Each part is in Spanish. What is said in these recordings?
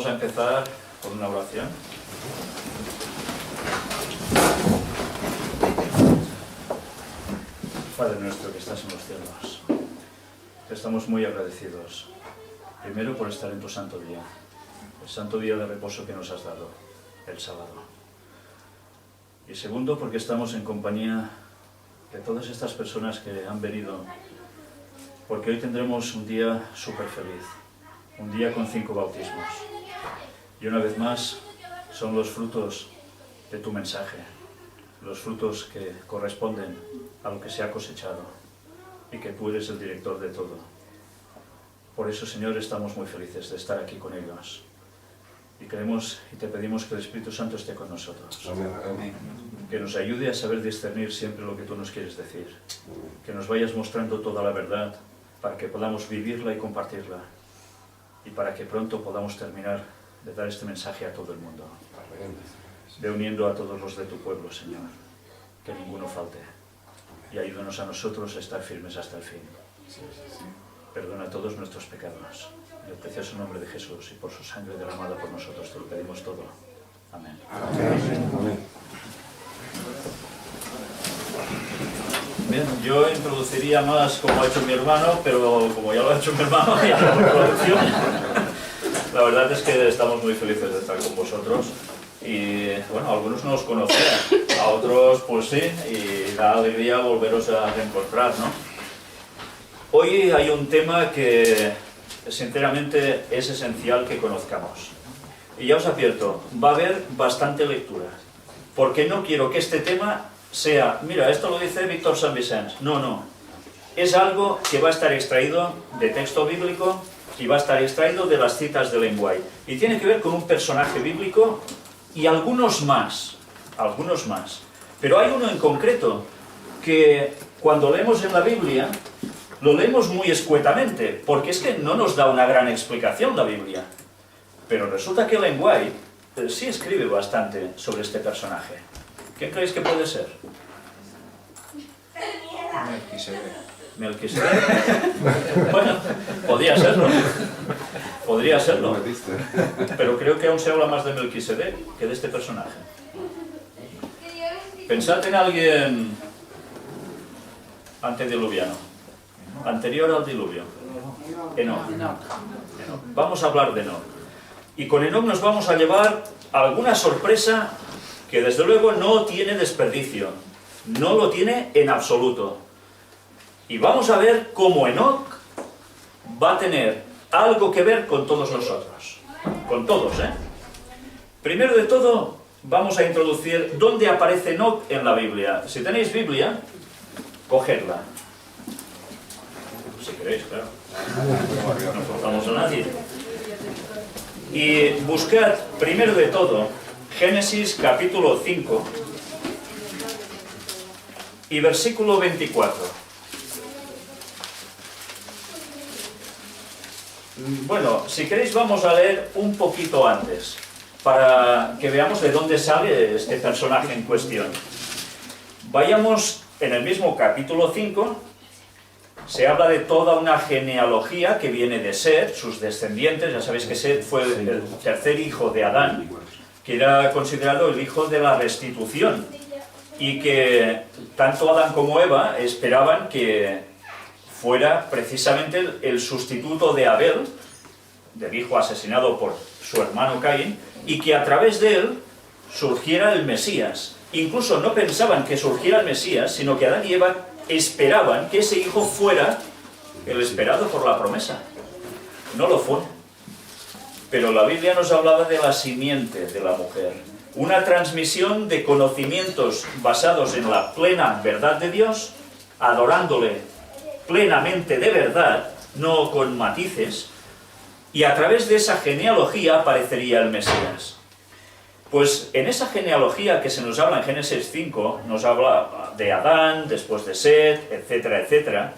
Vamos a empezar con una oración. Padre nuestro que estás en los cielos, te estamos muy agradecidos. Primero por estar en tu santo día, el santo día de reposo que nos has dado, el sábado. Y segundo porque estamos en compañía de todas estas personas que han venido, porque hoy tendremos un día súper feliz, un día con 5 bautismos. Y una vez más son los frutos de tu mensaje, los frutos que corresponden a lo que se ha cosechado y que tú eres el director de todo. Por eso, Señor, estamos muy felices de estar aquí con ellos. Y queremos y te pedimos que el Espíritu Santo esté con nosotros. Amén. Que nos ayude a saber discernir siempre lo que tú nos quieres decir. Que nos vayas mostrando toda la verdad para que podamos vivirla y compartirla. Y para que pronto podamos terminar de dar este mensaje a todo el mundo. Ve uniendo a todos los de tu pueblo, Señor. Que ninguno falte. Y ayúdanos a nosotros a estar firmes hasta el fin. Perdona todos nuestros pecados. En el precioso nombre de Jesús y por su sangre derramada por nosotros te lo pedimos todo. Amén. Amén. Bien, yo introduciría más como ha hecho mi hermano, pero como ya lo ha hecho mi hermano, ya no hay introducción. La verdad es que estamos muy felices de estar con vosotros. Y bueno, algunos no os conocían, a otros pues sí, y da alegría volveros a reencontrar, ¿no? Hoy hay un tema que sinceramente es esencial que conozcamos. Y ya os advierto, va a haber bastante lectura, porque no quiero que este tema sea, mira, esto lo dice Víctor San Vicens. No, no. Es algo que va a estar extraído de texto bíblico y va a estar extraído de las citas de Ellen White. Y tiene que ver con un personaje bíblico y algunos más. Pero hay uno en concreto que cuando leemos en la Biblia lo leemos muy escuetamente, porque es que no nos da una gran explicación la Biblia. Pero resulta que Ellen White sí escribe bastante sobre este personaje. ¿Qué creéis que puede ser? Melquisedec. Bueno, podría serlo. Podría serlo. Pero creo que aún se habla más de Melquisedec que de este personaje. Pensad en alguien antediluviano, anterior al diluvio. Enoc. Vamos a hablar de Enoc. Y con Enoc nos vamos a llevar alguna sorpresa que desde luego no tiene desperdicio, no lo tiene en absoluto. Y vamos a ver cómo Enoc va a tener algo que ver con todos nosotros, con todos, ¿eh? Primero de todo, vamos a introducir dónde aparece Enoc en la Biblia. Si tenéis Biblia, cogedla. Si queréis, claro. No forzamos a nadie. Y buscad, primero de todo, Génesis capítulo 5 y versículo 24. Bueno, si queréis vamos a leer un poquito antes, para que veamos de dónde sale este personaje en cuestión. Vayamos en el mismo capítulo 5, se habla de toda una genealogía que viene de Set, sus descendientes. Ya sabéis que Set fue el tercer hijo de Adán, que era considerado el hijo de la restitución, y que tanto Adán como Eva esperaban que fuera precisamente el sustituto de Abel, del hijo asesinado por su hermano Caín, y que a través de él surgiera el Mesías. Incluso no pensaban que surgiera el Mesías, sino que Adán y Eva esperaban que ese hijo fuera el esperado por la promesa. No lo fue. Pero la Biblia nos hablaba de la simiente de la mujer, una transmisión de conocimientos basados en la plena verdad de Dios, adorándole plenamente de verdad, no con matices, y a través de esa genealogía aparecería el Mesías. Pues en esa genealogía que se nos habla en Génesis 5, nos habla de Adán, después de Set, etcétera, etcétera.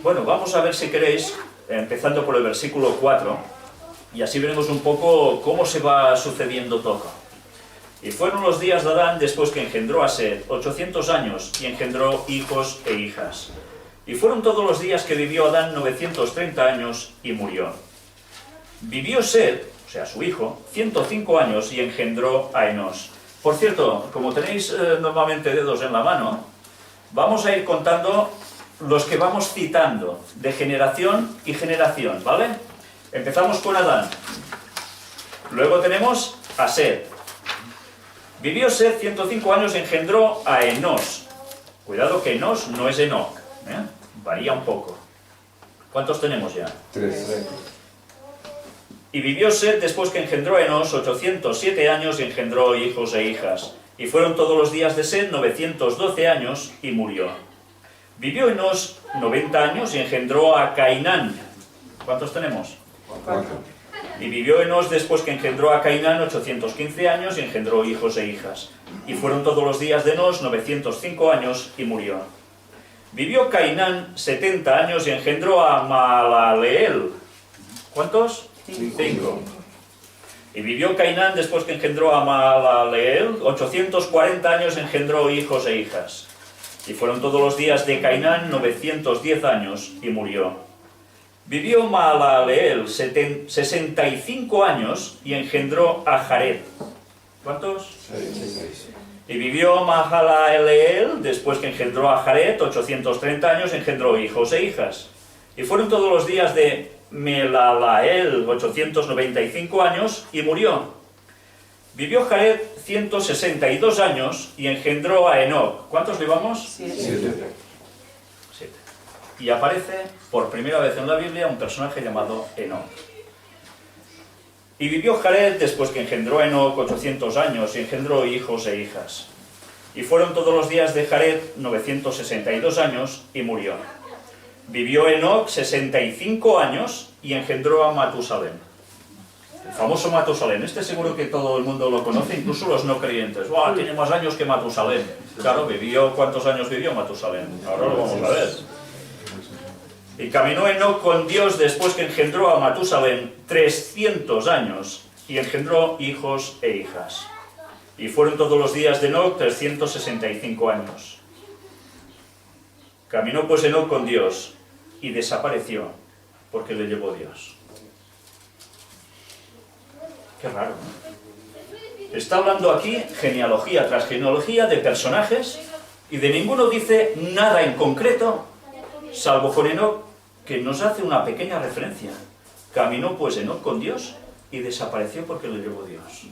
Bueno, vamos a ver si queréis, empezando por el versículo 4, y así veremos un poco cómo se va sucediendo todo. Y fueron los días de Adán después que engendró a Set, 800 años, y engendró hijos e hijas. Y fueron todos los días que vivió Adán 930 años y murió. Vivió Set sea, su hijo, 105 años y engendró a Enós. Por cierto, como tenéis normalmente dedos en la mano, vamos a ir contando los que vamos citando de generación y generación, ¿vale? Empezamos con Adán. Luego tenemos a Set. Vivió Set 105 años y engendró a Enós. Cuidado que Enós no es Enoc, ¿eh? Varía un poco. ¿Cuántos tenemos ya? 3. Y vivió Set después que engendró a Enós 807 años y engendró hijos e hijas. Y fueron todos los días de Set 912 años y murió. Vivió Enós 90 años y engendró a Cainán. ¿Cuántos tenemos? 4. Y vivió Enós después que engendró a Cainán 815 años y engendró hijos e hijas. Y fueron todos los días de Enós 905 años y murió. Vivió Cainán 70 años y engendró a Mahalaleel. ¿Cuántos? 5. Y vivió Cainán después que engendró a Mahalaleel 840 años y engendró hijos e hijas. Y fueron todos los días de Cainán 910 años y murió. Vivió Mahalaleel 65 años y engendró a Jared. ¿Cuántos? 6. Y vivió Mahalaleel después que engendró a Jared 830 años y engendró hijos e hijas. Y fueron todos los días de Melalael 895 años y murió. Vivió Jared 162 años y engendró a Enoc. ¿Cuántos llevamos? 7. 7. Y aparece por primera vez en la Biblia un personaje llamado Enoc. Y vivió Jared después que engendró a Enoc 800 años y engendró hijos e hijas. Y fueron todos los días de Jared 962 años y murió. Vivió Enoc 65 años y engendró a Matusalén. El famoso Matusalén, este seguro que todo el mundo lo conoce, incluso los no creyentes. ¡Buah, tiene más años que Matusalén! Claro, ¿cuántos años vivió Matusalén? Ahora lo vamos a ver. Y caminó Enoc con Dios después que engendró a Matusalén 300 años y engendró hijos e hijas. Y fueron todos los días de Enoc 365 años. Caminó pues Enoc con Dios y desapareció porque le llevó Dios. Qué raro, ¿no? Está hablando aquí genealogía tras genealogía de personajes y de ninguno dice nada en concreto, salvo con Enoc, que nos hace una pequeña referencia. Caminó pues Enoc con Dios y desapareció porque le llevó Dios.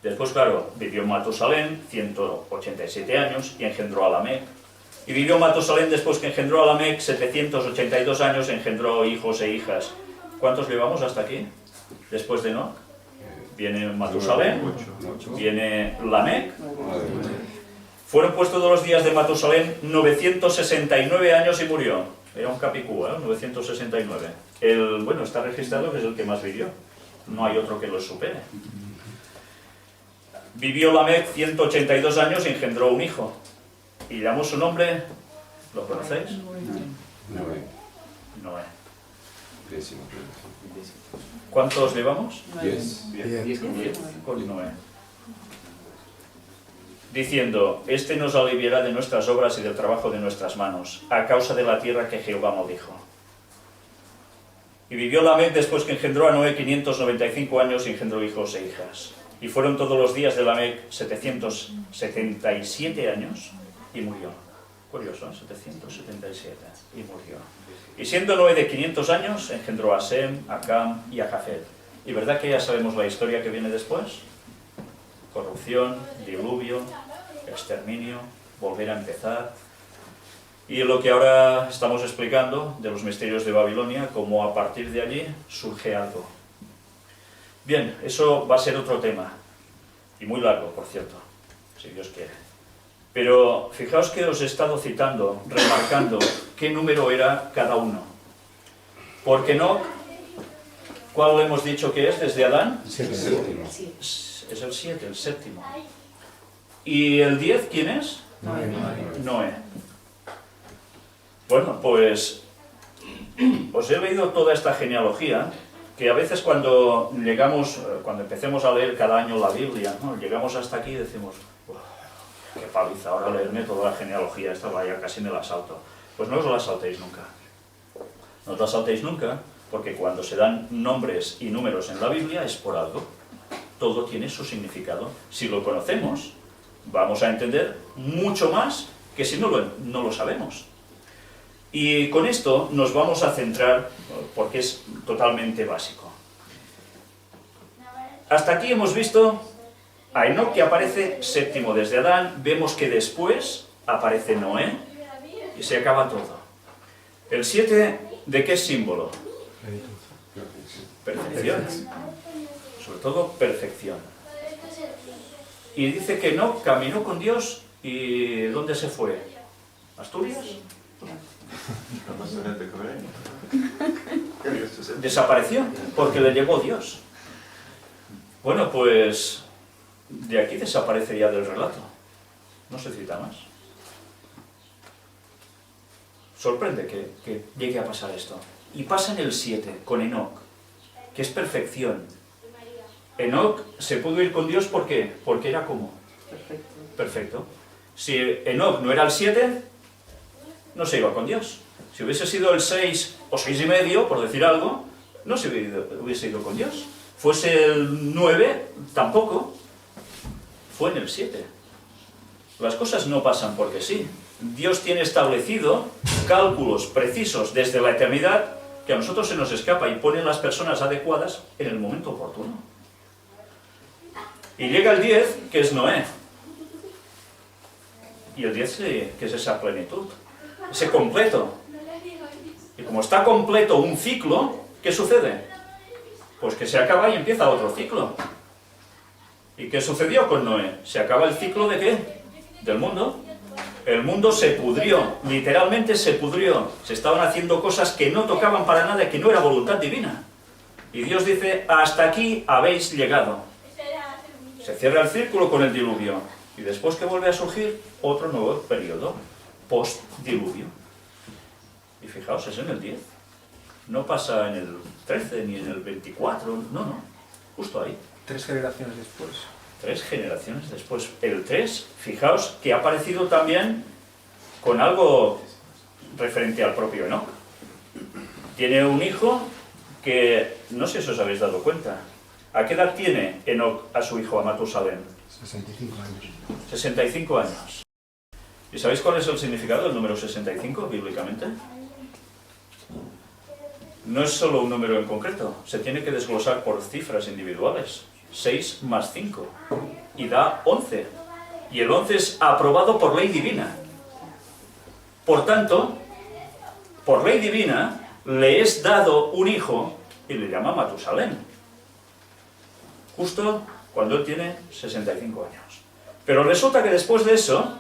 Después, claro, vivió Matusalén 187 años y engendró a Lamec. Y vivió Matusalén después que engendró a Lamec 782 años y engendró hijos e hijas. ¿Cuántos llevamos hasta aquí? Después de Enoc. Viene Matusalén, viene Lamec. Fueron pues todos los días de Matusalén 969 años y murió. Era un capicúa, 969. Bueno, está registrado que es el que más vivió. No hay otro que lo supere. Vivió Lamec 182 años y engendró un hijo. Y llamó su nombre, ¿lo conocéis? Noé. ¿Cuántos llevamos? 10. Con Noé. Diciendo, este nos aliviará de nuestras obras y del trabajo de nuestras manos, a causa de la tierra que Jehová maldijo. Y vivió Lamec después que engendró a Noé 595 años y engendró hijos e hijas. Y fueron todos los días de Lamec 777 años y murió. Curioso, ¿eh? 777 y murió. Y siendo Noé de 500 años, engendró a Sem, a Cam y a Jafet. ¿Y verdad que ya sabemos la historia que viene después? Corrupción, diluvio, exterminio, volver a empezar. Y lo que ahora estamos explicando de los misterios de Babilonia, cómo a partir de allí surge algo. Bien, eso va a ser otro tema. Y muy largo, por cierto, si Dios quiere. Pero fijaos que os he estado citando, remarcando qué número era cada uno. Porque Enoc, ¿cuál hemos dicho que es desde Adán? Es el 7, el séptimo. ¿Y el 10 quién es? Noé. Bueno, pues os he leído toda esta genealogía, que a veces cuando empecemos a leer cada año la Biblia, ¿no? Llegamos hasta aquí y decimos, qué paliza, ahora leerme toda la genealogía, esta vaya casi me la salto. Pues no os la saltéis nunca. No os la saltéis nunca, porque cuando se dan nombres y números en la Biblia es por algo. Todo tiene su significado. Si lo conocemos, vamos a entender mucho más que si no lo sabemos. Y con esto nos vamos a centrar, porque es totalmente básico. Hasta aquí hemos visto a Enoc, que aparece séptimo desde Adán. Vemos que después aparece Noé y se acaba todo. El 7, ¿de qué es símbolo? Perfección. Sobre todo perfección. Y dice que Enoc caminó con Dios. ¿Y dónde se fue? ¿Asturias? Desapareció porque le llegó Dios. Bueno, pues de aquí desaparece ya del relato. No se cita más. Sorprende que llegue a pasar esto. Y pasa en el 7, con Enoc, que es perfección. Enoc se pudo ir con Dios, ¿por qué? Porque era como perfecto. Si Enoc no era el 7, no se iba con Dios. Si hubiese sido el 6 o 6,5, por decir algo, no se hubiese ido con Dios. Fuese el 9, tampoco. Fue en el 7. Las cosas no pasan porque sí. Dios tiene establecido cálculos precisos desde la eternidad que a nosotros se nos escapa y pone las personas adecuadas en el momento oportuno. Y llega el 10, que es Noé. Y el 10, que es esa plenitud, ese completo. Y como está completo un ciclo, ¿qué sucede? Pues que se acaba y empieza otro ciclo. ¿Y qué sucedió con Noé? ¿Se acaba el ciclo de qué? Del mundo. El mundo se pudrió, literalmente se pudrió. Se estaban haciendo cosas que no tocaban para nada, que no era voluntad divina. Y Dios dice, hasta aquí habéis llegado. Se cierra el círculo con el diluvio. Y después que vuelve a surgir otro nuevo periodo, post-diluvio. Y fijaos, es en el 10. No pasa en el 13 ni en el 24, no, justo ahí. 3 generaciones después. 3 generaciones después. El 3, fijaos que ha aparecido también con algo referente al propio Enoc. Tiene un hijo que, no sé si os habéis dado cuenta, ¿a qué edad tiene Enoc a su hijo, a Matusalén? 65 años. 65 años. ¿Y sabéis cuál es el significado del número 65 bíblicamente? No es solo un número en concreto, se tiene que desglosar por cifras individuales. 6 más 5 y da 11. Y el 11 es aprobado por ley divina. Por tanto, por ley divina, le es dado un hijo y le llama Matusalén. Justo cuando él tiene 65 años. Pero resulta que después de eso,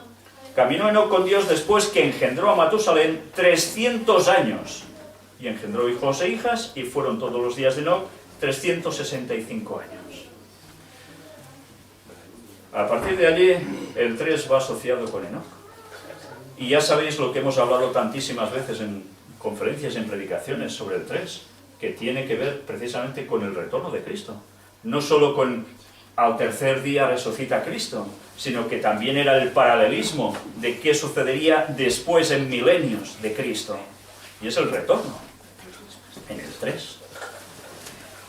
caminó Enoc con Dios después que engendró a Matusalén 300 años. Y engendró hijos e hijas y fueron todos los días de Enoc 365 años. A partir de allí, el 3 va asociado con Enoc. Y ya sabéis lo que hemos hablado tantísimas veces en conferencias, en predicaciones sobre el 3, que tiene que ver precisamente con el retorno de Cristo. No solo con al tercer día resucita Cristo, sino que también era el paralelismo de qué sucedería después en milenios de Cristo. Y es el retorno, en el 3.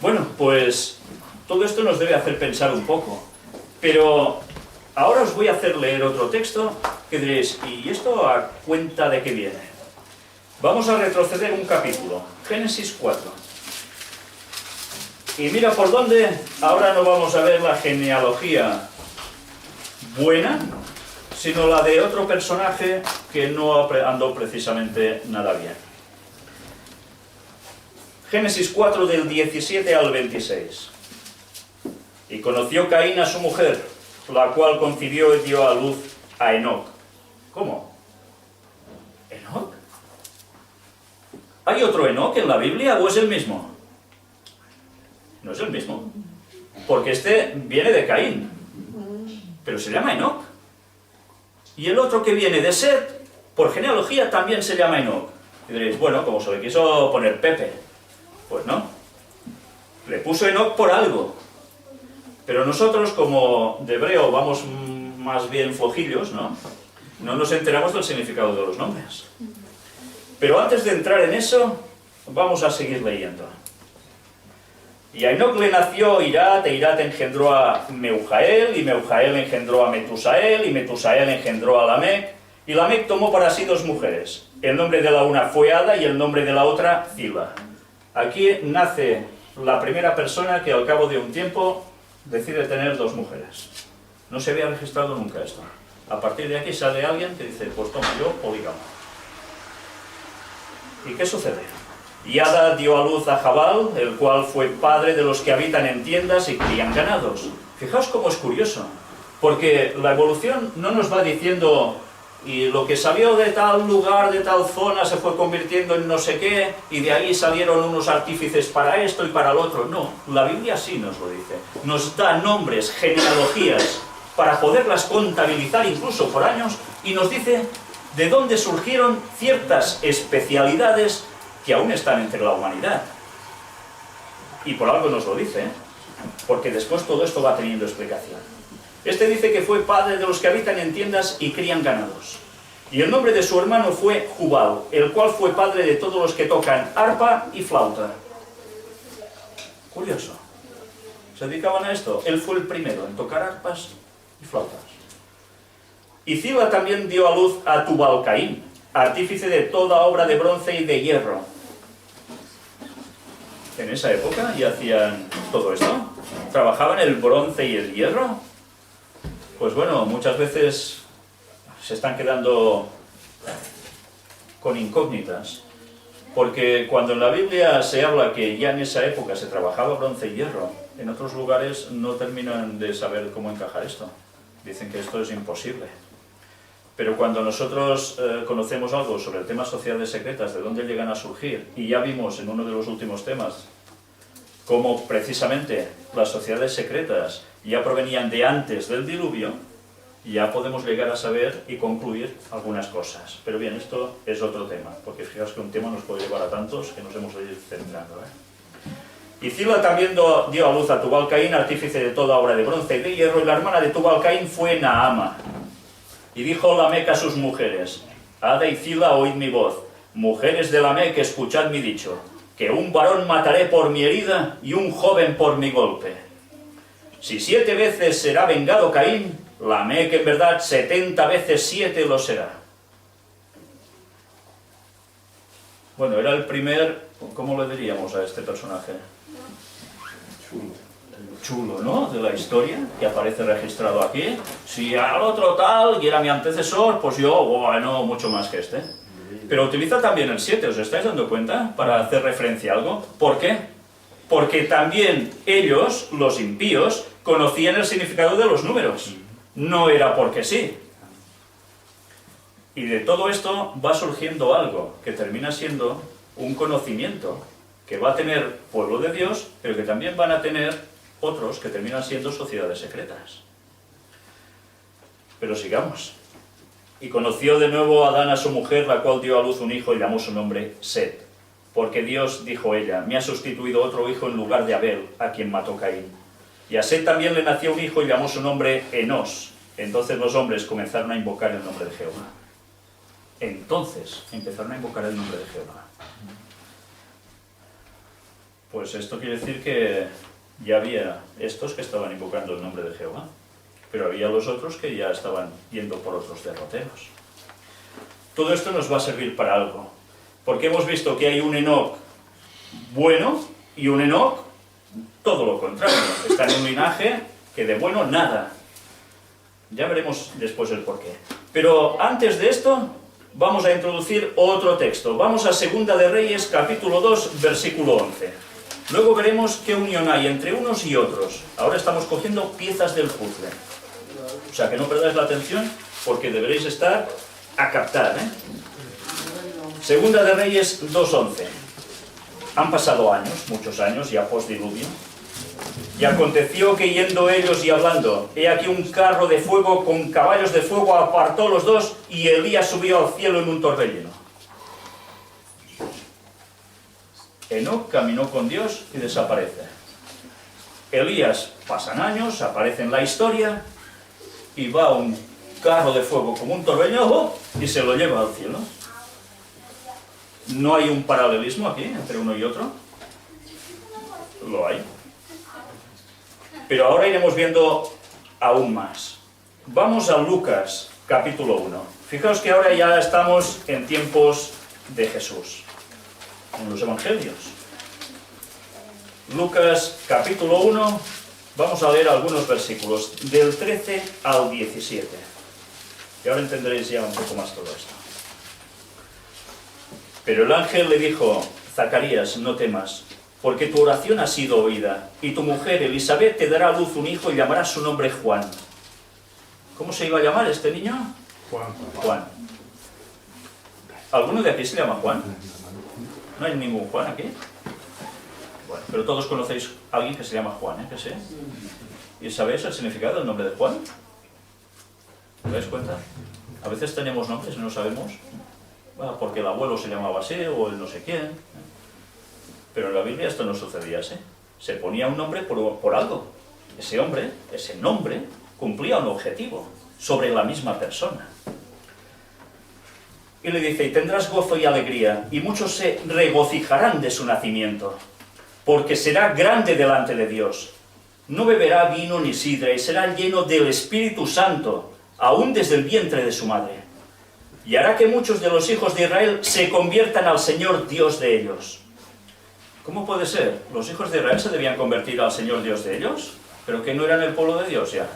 Bueno, pues todo esto nos debe hacer pensar un poco. Pero ahora os voy a hacer leer otro texto que diréis, ¿y esto a cuenta de qué viene? Vamos a retroceder un capítulo, Génesis 4. Y mira por dónde, ahora no vamos a ver la genealogía buena, sino la de otro personaje que no andó precisamente nada bien. Génesis 4 del 17 al 26. Y conoció Caín a su mujer, la cual concibió y dio a luz a Enoc. ¿Cómo? ¿Enoc? ¿Hay otro Enoc en la Biblia o es el mismo? No es el mismo. Porque este viene de Caín. Pero se llama Enoc. Y el otro que viene de Set, por genealogía, también se llama Enoc. Y diréis, bueno, como se le quiso poner Pepe. Pues no. Le puso Enoc por algo. Pero nosotros, como de hebreo vamos más bien flojillos, ¿no? No nos enteramos del significado de los nombres. Pero antes de entrar en eso, vamos a seguir leyendo. Y a Enoc le nació Irad, e Irad engendró a Meujael, y Meujael engendró a Metusael, y Metusael engendró a Lamec, y Lamec tomó para sí 2 mujeres. El nombre de la una fue Ada, y el nombre de la otra Zila. Aquí nace la primera persona que al cabo de un tiempo decide tener 2 mujeres. No se había registrado nunca esto. A partir de aquí sale alguien que dice, pues toma, yo polígamo. ¿Y qué sucede? Y Ada dio a luz a Jabal, el cual fue padre de los que habitan en tiendas y crían ganados. Fijaos cómo es curioso, porque la evolución no nos va diciendo, y lo que salió de tal lugar, de tal zona, se fue convirtiendo en no sé qué, y de ahí salieron unos artífices para esto y para lo otro. No, la Biblia sí nos lo dice. Nos da nombres, genealogías, para poderlas contabilizar incluso por años, y nos dice de dónde surgieron ciertas especialidades que aún están entre la humanidad. Y por algo nos lo dice, ¿eh? Porque después todo esto va teniendo explicación. Este dice que fue padre de los que habitan en tiendas y crían ganados. Y el nombre de su hermano fue Jubal, el cual fue padre de todos los que tocan arpa y flauta. Curioso. ¿Se dedicaban a esto? Él fue el primero en tocar arpas y flautas. Y Zila también dio a luz a Tubal-Caín, artífice de toda obra de bronce y de hierro. En esa época ya hacían todo esto. ¿Trabajaban el bronce y el hierro? Pues bueno, muchas veces se están quedando con incógnitas. Porque cuando en la Biblia se habla que ya en esa época se trabajaba bronce y hierro, en otros lugares no terminan de saber cómo encajar esto. Dicen que esto es imposible. Pero cuando nosotros conocemos algo sobre el tema sociedades secretas, de dónde llegan a surgir, y ya vimos en uno de los últimos temas cómo precisamente las sociedades secretas ya provenían de antes del diluvio, ya podemos llegar a saber y concluir algunas cosas. Pero bien, esto es otro tema, porque fijaos que un tema nos puede llevar a tantos que nos hemos de ir centrando, Y Zila también dio a luz a Tubal-Caín, artífice de toda obra de bronce y de hierro, y la hermana de Tubal-Caín fue Naama. Y dijo Lamec a sus mujeres, Ada y Zila, oíd mi voz, mujeres de Lamec, escuchad mi dicho, que un varón mataré por mi herida y un joven por mi golpe. Si 7 veces será vengado Caín, Lamec en verdad 70 veces 7 lo será. Bueno, era el primer, ¿cómo le diríamos a este personaje? Chulo, ¿no? De la historia, que aparece registrado aquí. Si al otro tal, y era mi antecesor, pues yo, bueno, mucho más que este. Pero utiliza también el 7, ¿os estáis dando cuenta? Para hacer referencia a algo. ¿Por qué? Porque también ellos, los impíos, conocían el significado de los números. No era porque sí. Y de todo esto va surgiendo algo que termina siendo un conocimiento que va a tener pueblo de Dios, pero que también van a tener otros que terminan siendo sociedades secretas. Pero sigamos. Y conoció de nuevo Adán a su mujer, la cual dio a luz un hijo y llamó su nombre Set. Porque Dios, dijo ella, me ha sustituido otro hijo en lugar de Abel, a quien mató Caín. Y a Set también le nació un hijo y llamó su nombre Enos. Entonces los hombres comenzaron a invocar el nombre de Jehová. Entonces empezaron a invocar el nombre de Jehová. Pues esto quiere decir que ya había estos que estaban invocando el nombre de Jehová, pero había los otros que ya estaban yendo por otros derroteros. Todo esto nos va a servir para algo, porque hemos visto que hay un Enoc bueno y un Enoc todo lo contrario. Está en un linaje que de bueno nada. Ya veremos después el porqué. Pero antes de esto, vamos a introducir otro texto. Vamos a Segunda de Reyes, capítulo 2, versículo 11. Luego veremos qué unión hay entre unos y otros. Ahora estamos cogiendo piezas del puzzle. O sea, que no perdáis la atención, porque deberéis estar a captar, Segunda de Reyes 2.11. Han pasado años, muchos años, ya postdiluvio. Y aconteció que yendo ellos y hablando, he aquí un carro de fuego con caballos de fuego apartó los dos, y Elías subió al cielo en un torbellino. Enoc caminó con Dios y desaparece. Elías, pasan años, aparece en la historia, y va un carro de fuego como un torbellino y se lo lleva al cielo. ¿No hay un paralelismo aquí entre uno y otro? Lo hay. Pero ahora iremos viendo aún más. Vamos a Lucas, capítulo 1. Fijaos que ahora ya estamos en tiempos de Jesús, en los evangelios. Lucas, capítulo 1, vamos a leer algunos versículos, del 13 al 17. Y ahora entenderéis ya un poco más todo esto. Pero el ángel le dijo: Zacarías, no temas, porque tu oración ha sido oída, y tu mujer Elisabet te dará a luz un hijo y llamarás su nombre Juan. ¿Cómo se iba a llamar este niño? Juan. ¿Alguno de aquí se llama Juan? ¿No hay ningún Juan aquí? Bueno, pero todos conocéis a alguien que se llama Juan, ¿eh? ¿Que sí? ¿Y sabéis el significado del nombre de Juan? ¿Os dais cuenta? A veces tenemos nombres y no sabemos. Bueno, porque el abuelo se llamaba así, o el no sé quién. Pero en la Biblia esto no sucedía así. Se ponía un nombre por algo. Ese hombre, ese nombre, cumplía un objetivo sobre la misma persona. Y le dice: y tendrás gozo y alegría, y muchos se regocijarán de su nacimiento, porque será grande delante de Dios. No beberá vino ni sidra, y será lleno del Espíritu Santo, aún desde el vientre de su madre. Y hará que muchos de los hijos de Israel se conviertan al Señor Dios de ellos. ¿Cómo puede ser? ¿Los hijos de Israel se debían convertir al Señor Dios de ellos? ¿Pero que no eran el pueblo de Dios ya?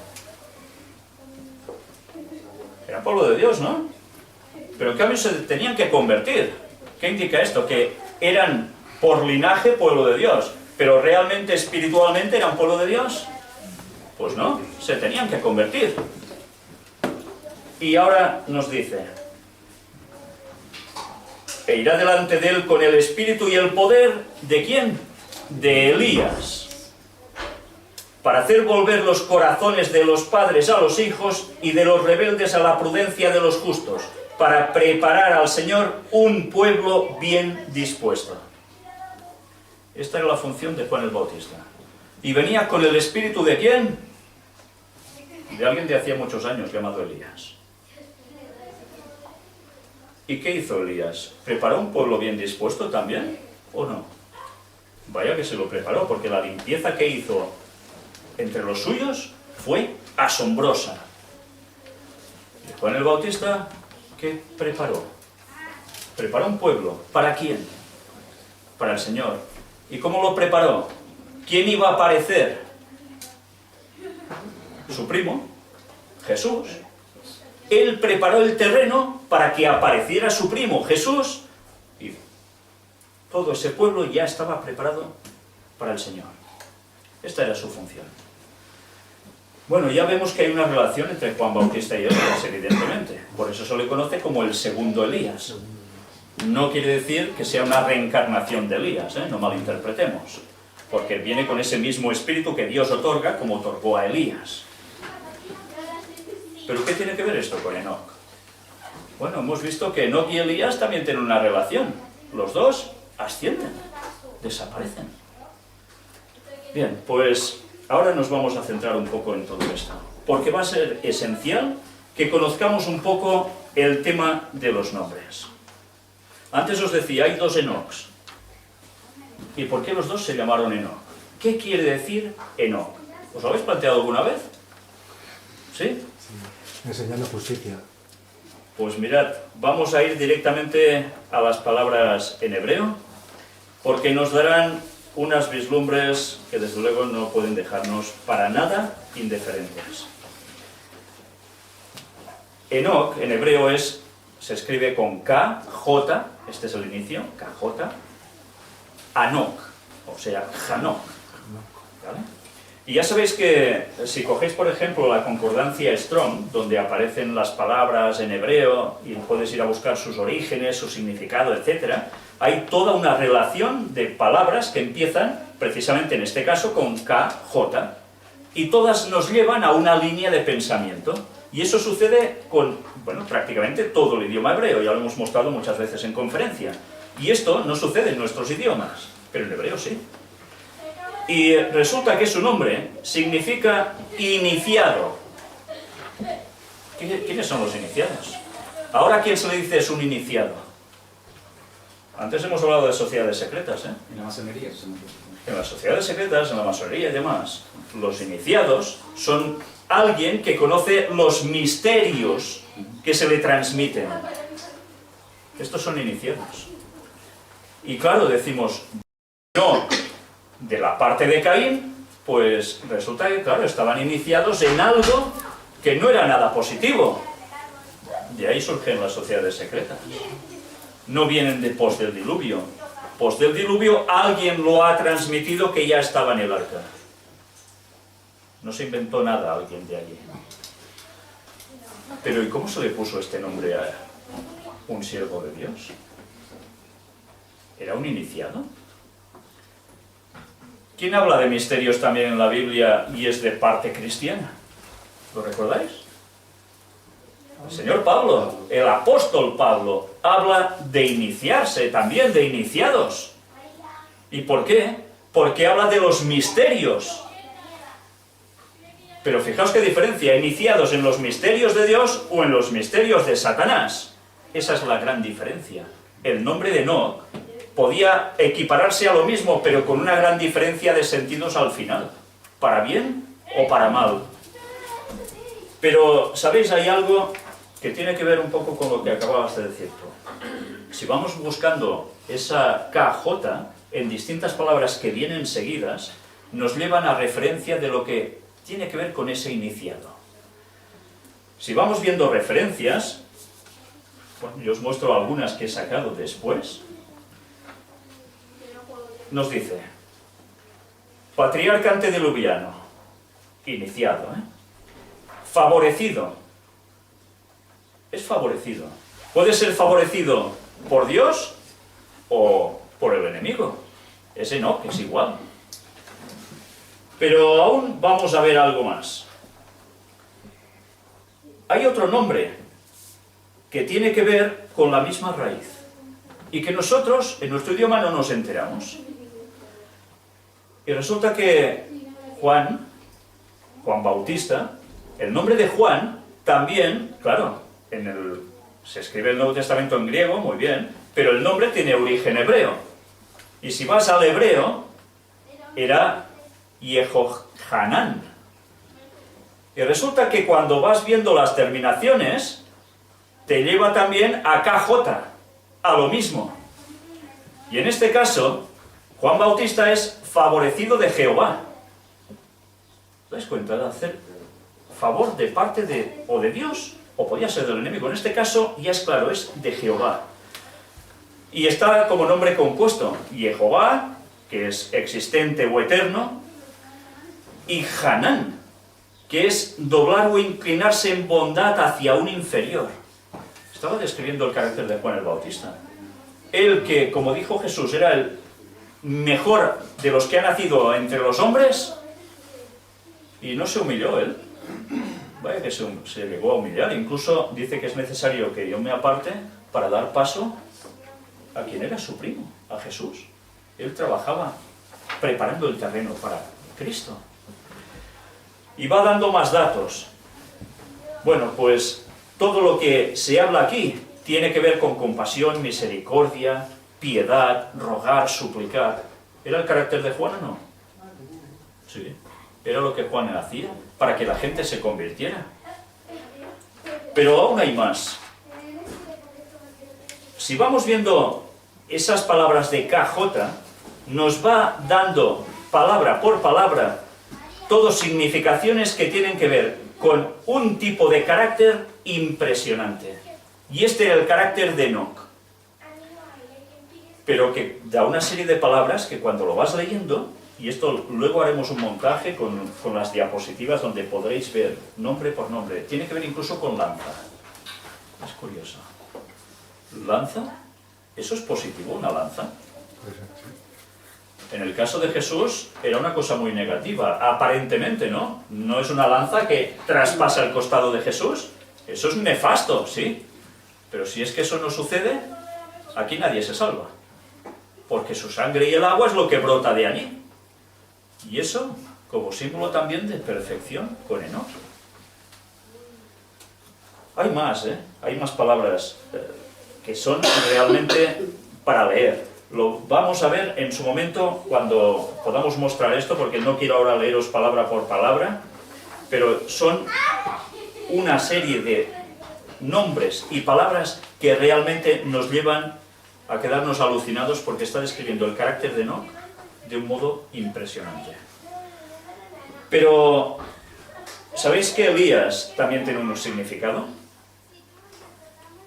Era pueblo de Dios, ¿no? Pero en cambio se tenían que convertir. ¿Qué indica esto? Que eran por linaje pueblo de Dios, pero realmente espiritualmente eran pueblo de Dios. Pues no, se tenían que convertir. Y ahora nos dice: e irá delante de él con el espíritu y el poder, ¿de quién? De Elías, para hacer volver los corazones de los padres a los hijos y de los rebeldes a la prudencia de los justos, para preparar al Señor un pueblo bien dispuesto. Esta era la función de Juan el Bautista. ¿Y venía con el espíritu de quién? De alguien de hacía muchos años llamado Elías. ¿Y qué hizo Elías? ¿Preparó un pueblo bien dispuesto también? ¿O no? Vaya que se lo preparó, porque la limpieza que hizo entre los suyos fue asombrosa. ¿Y Juan el Bautista qué preparó? Preparó un pueblo. ¿Para quién? Para el Señor. ¿Y cómo lo preparó? ¿Quién iba a aparecer? Su primo, Jesús. Él preparó el terreno para que apareciera su primo, Jesús, y todo ese pueblo ya estaba preparado para el Señor. Esta era su función. Bueno, ya vemos que hay una relación entre Juan Bautista y Elías, evidentemente. Por eso se le conoce como el segundo Elías. No quiere decir que sea una reencarnación de Elías, no malinterpretemos, porque viene con ese mismo espíritu que Dios otorga, como otorgó a Elías. ¿Pero qué tiene que ver esto con Enoc? Bueno, hemos visto que Enoc y Elías también tienen una relación. Los dos ascienden, desaparecen. Bien, pues ahora nos vamos a centrar un poco en todo esto, porque va a ser esencial que conozcamos un poco el tema de los nombres. Antes os decía, hay dos Enocs. ¿Y por qué los dos se llamaron Enoc? ¿Qué quiere decir Enoc? ¿Os lo habéis planteado alguna vez? ¿Sí? Enseñando justicia. Pues mirad, vamos a ir directamente a las palabras en hebreo, porque nos darán unas vislumbres que desde luego no pueden dejarnos para nada indiferentes. Enoc en hebreo se escribe con K, J, este es el inicio, KJ, Anok, o sea, Hanok. ¿Vale? Y ya sabéis que si cogéis, por ejemplo, la concordancia Strong, donde aparecen las palabras en hebreo y puedes ir a buscar sus orígenes, su significado, etc., hay toda una relación de palabras que empiezan, precisamente en este caso, con KJ, y todas nos llevan a una línea de pensamiento. Y eso sucede con, bueno, prácticamente todo el idioma hebreo, ya lo hemos mostrado muchas veces en conferencia. Y esto no sucede en nuestros idiomas, pero en hebreo sí. Y resulta que su nombre significa iniciado. ¿Quiénes son los iniciados? Ahora, ¿a quién se le dice es un iniciado? Antes hemos hablado de sociedades secretas, ¿eh? En la masonería. En las sociedades secretas, en la masonería y demás, los iniciados son alguien que conoce los misterios que se le transmiten. Estos son iniciados. Y claro, decimos, no, de la parte de Caín, pues resulta que, claro, estaban iniciados en algo que no era nada positivo. De ahí surgen las sociedades secretas. No vienen de pos del diluvio. Pos del diluvio alguien lo ha transmitido que ya estaba en el arca. No se inventó nada alguien de allí. Pero ¿y cómo se le puso este nombre a un siervo de Dios? ¿Era un iniciado? ¿Quién habla de misterios también en la Biblia y es de parte cristiana? ¿Lo recordáis? El señor Pablo, el apóstol Pablo, habla de iniciarse, también de iniciados. ¿Y por qué? Porque habla de los misterios. Pero fijaos qué diferencia, iniciados en los misterios de Dios o en los misterios de Satanás. Esa es la gran diferencia. El nombre de Enoc podía equipararse a lo mismo, pero con una gran diferencia de sentidos al final. Para bien o para mal. Pero, ¿sabéis? Hay algo que tiene que ver un poco con lo que acababas de decir tú. Si vamos buscando esa KJ en distintas palabras que vienen seguidas, nos llevan a referencia de lo que tiene que ver con ese iniciado. Si vamos viendo referencias, bueno, yo os muestro algunas que he sacado después. Nos dice, patriarca antediluviano, iniciado, favorecido. Es favorecido. Puede ser favorecido por Dios o por el enemigo. Ese no, que es igual. Pero aún vamos a ver algo más. Hay otro nombre que tiene que ver con la misma raíz y que nosotros, en nuestro idioma, no nos enteramos. Y resulta que Juan Bautista, el nombre de Juan también, claro, se escribe el Nuevo Testamento en griego, muy bien, pero el nombre tiene origen hebreo. Y si vas al hebreo, era Yehohanán. Y resulta que cuando vas viendo las terminaciones, te lleva también a KJ, a lo mismo. Y en este caso, Juan Bautista es favorecido de Jehová. ¿Os dais cuenta de hacer favor de parte de o de Dios o podía ser del enemigo? En este caso ya es claro, es de Jehová. Y está como nombre compuesto, Jehová, que es existente o eterno, y Hanán, que es doblar o inclinarse en bondad hacia un inferior. Estaba describiendo el carácter de Juan el Bautista. Él que, como dijo Jesús, era el mejor de los que ha nacido entre los hombres, y no se humilló él. Vaya que se llegó a humillar. Incluso dice que es necesario que yo me aparte para dar paso a quien era su primo, a Jesús. Él trabajaba preparando el terreno para Cristo. Y va dando más datos. Bueno, pues todo lo que se habla aquí tiene que ver con compasión, misericordia, piedad, rogar, suplicar. ¿Era el carácter de Juan o no? Sí. Era lo que Juan hacía para que la gente se convirtiera. Pero aún hay más. Si vamos viendo esas palabras de KJ, nos va dando palabra por palabra todas significaciones que tienen que ver con un tipo de carácter impresionante. Y este era el carácter de Enoc. Pero que da una serie de palabras que cuando lo vas leyendo, y esto luego haremos un montaje con las diapositivas donde podréis ver nombre por nombre, tiene que ver incluso con lanza. Es curioso. ¿Lanza? ¿Eso es positivo, una lanza? En el caso de Jesús era una cosa muy negativa, aparentemente, ¿no? No es una lanza que traspasa el costado de Jesús. Eso es nefasto, sí. Pero si es que eso no sucede, aquí nadie se salva. Porque su sangre y el agua es lo que brota de allí. Y eso como símbolo también de perfección con Enoc. Hay más, Hay más palabras que son realmente para leer. Lo vamos a ver en su momento cuando podamos mostrar esto, porque no quiero ahora leeros palabra por palabra, pero son una serie de nombres y palabras que realmente nos llevan a quedarnos alucinados, porque está describiendo el carácter de Enoc de un modo impresionante. Pero, ¿sabéis que Elías también tiene un significado?